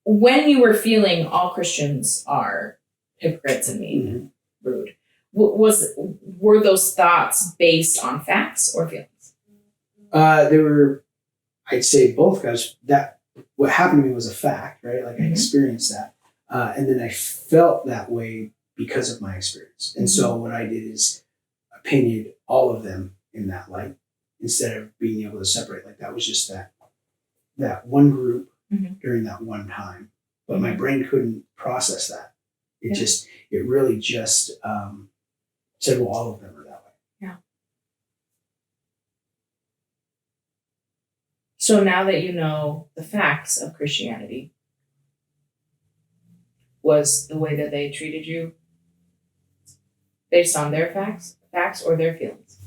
B: When you were feeling all Christians are hypocrites and mean, rude, were those thoughts based on facts or feelings?
A: They were, I'd say both, because what happened to me was a fact, right? Like I experienced that. And then I felt that way because of my experience. And so what I did is I painted all of them in that light instead of being able to separate. Like that was just that one group during that one time. But my brain couldn't process that. It really just said, well, all of them are that way.
B: Yeah. So now that you know the facts of Christianity, was the way that they treated you based on their facts or their feelings?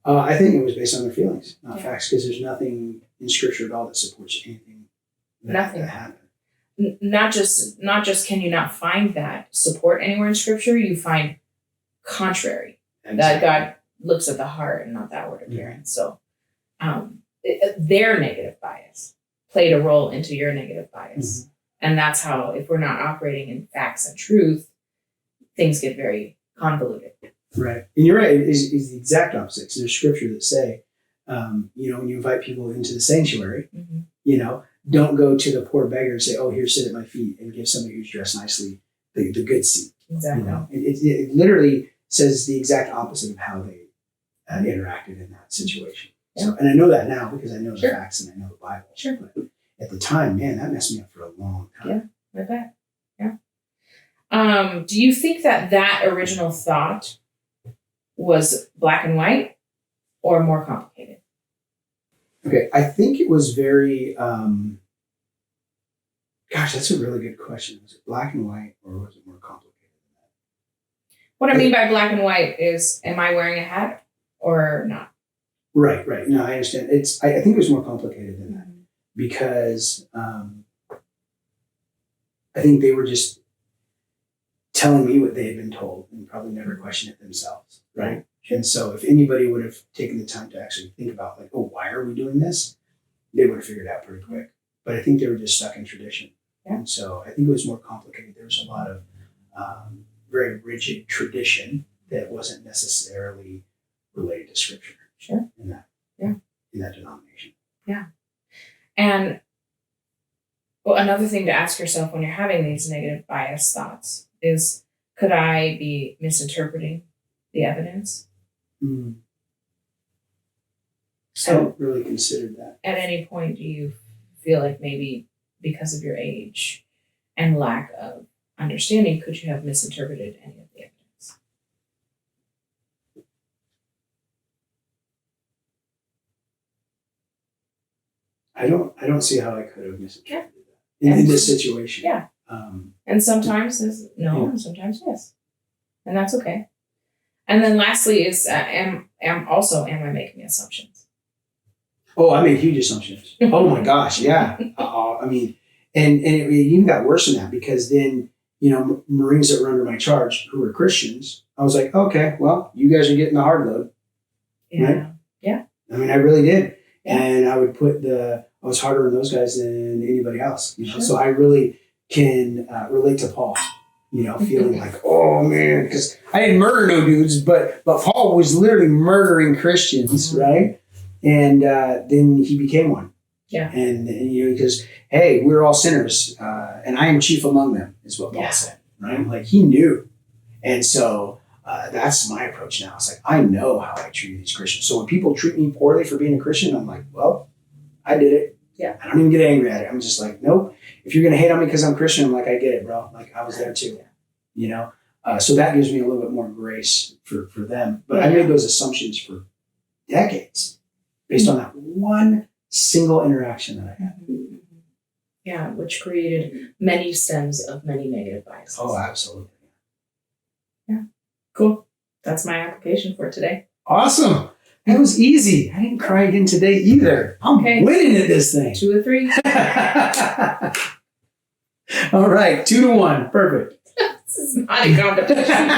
A: I think it was based on their feelings, not facts, because there's nothing in Scripture at all that supports anything that happened.
B: Not just can you not find that support anywhere in Scripture, you find contrary. That God looks at the heart and not the outward appearance. So their negative bias played a role into your negative bias. And that's how, if we're not operating in facts and truth, things get very convoluted.
A: Right. And you're right, is the exact opposite. So there's scripture that say, when you invite people into the sanctuary, don't go to the poor beggar and say, oh, here, sit at my feet, and give somebody who's dressed nicely the good seat.
B: Exactly.
A: It literally says the exact opposite of how they interacted in that situation. Yeah. So, and I know that now because I know the facts and I know the Bible.
B: Sure.
A: But at the time, man, that messed me up for a long time.
B: Yeah, I bet. Yeah. Do you think that original thought was black and white or more complicated?
A: Okay, I think it was very, that's a really good question. Was it black and white or was it more complicated than that?
B: What I mean by black and white is, am I wearing a hat or not?
A: Right. No, I understand. I think it was more complicated than that because I think they were just telling me what they had been told and probably never questioned it themselves, right? And so if anybody would have taken the time to actually think about like, oh, why are we doing this? They would have figured it out pretty quick. But I think they were just stuck in tradition. Yeah. And so I think it was more complicated. There was a lot of very rigid tradition that wasn't necessarily related to scripture.
B: Sure.
A: In that denomination.
B: Yeah. And another thing to ask yourself when you're having these negative bias thoughts is, could I be misinterpreting the evidence?
A: I haven't really considered that.
B: At any point, do you feel like maybe because of your age and lack of understanding, could you have misinterpreted any of the evidence?
A: I don't see how I could have misinterpreted that in this situation.
B: Yeah. And sometimes there's no, and sometimes yes. And that's okay. And then lastly is am I making assumptions?
A: Oh, I made huge assumptions. Oh my gosh, yeah. I mean, and it even got worse than that because then, Marines that were under my charge who were Christians, I was like, okay, well, you guys are getting the hard load.
B: Yeah.
A: Right?
B: Yeah.
A: I mean, I really did.
B: Yeah.
A: And I would I was harder on those guys than anybody else.
B: Sure.
A: So I really can relate to Paul, feeling like, oh man, because I didn't murder no dudes, but Paul was literally murdering Christians, right? And then he became one.
B: Yeah.
A: And because, hey, we're all sinners, and I am chief among them, is what Paul said, right? Like he knew. And so that's my approach now. It's like, I know how I treat these Christians. So when people treat me poorly for being a Christian, I'm like, well, I did it.
B: Yeah.
A: I don't even get angry at it. I'm just like, nope. If you're going to hate on me because I'm Christian, I'm like, I get it, bro. Like I was there too, So that gives me a little bit more grace for them. But I made those assumptions for decades based on that one single interaction that I had.
B: Yeah, which created many stems of many negative biases.
A: Oh, absolutely.
B: Yeah. Cool. That's my application for today.
A: Awesome. That was easy. I didn't cry again today either. I'm winning at this thing.
B: 2 or 3.
A: All right. 2-1. Perfect.
B: This is not a competition.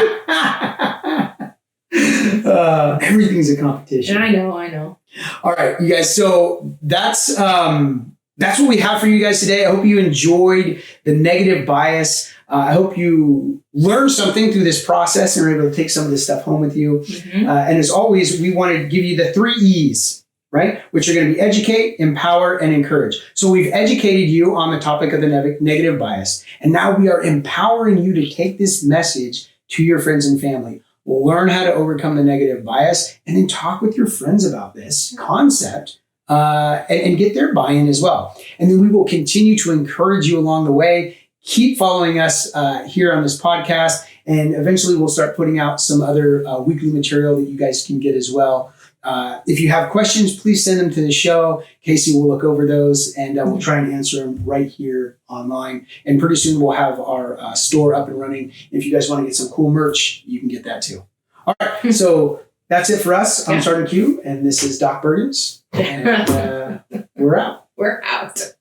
A: Everything's a competition.
B: I know.
A: All right, you guys. So that's what we have for you guys today. I hope you enjoyed the negative bias. I hope you learned something through this process and were able to take some of this stuff home with you.
B: Mm-hmm.
A: And as always, we want to give you the 3 E's, right? Which are going to be educate, empower, and encourage. So we've educated you on the topic of the negative bias. And now we are empowering you to take this message to your friends and family. We'll learn how to overcome the negative bias and then talk with your friends about this concept and get their buy-in as well. And then we will continue to encourage you along the way. Keep following us here on this podcast. And eventually we'll start putting out some other weekly material that you guys can get as well. If you have questions, please send them to the show. Casey will look over those and we'll try and answer them right here online. And pretty soon we'll have our store up and running. If you guys want to get some cool merch, you can get that too. All right. So that's it for us. I'm Sergeant Q, and this is Doc Bergens. And we're out.
B: We're out.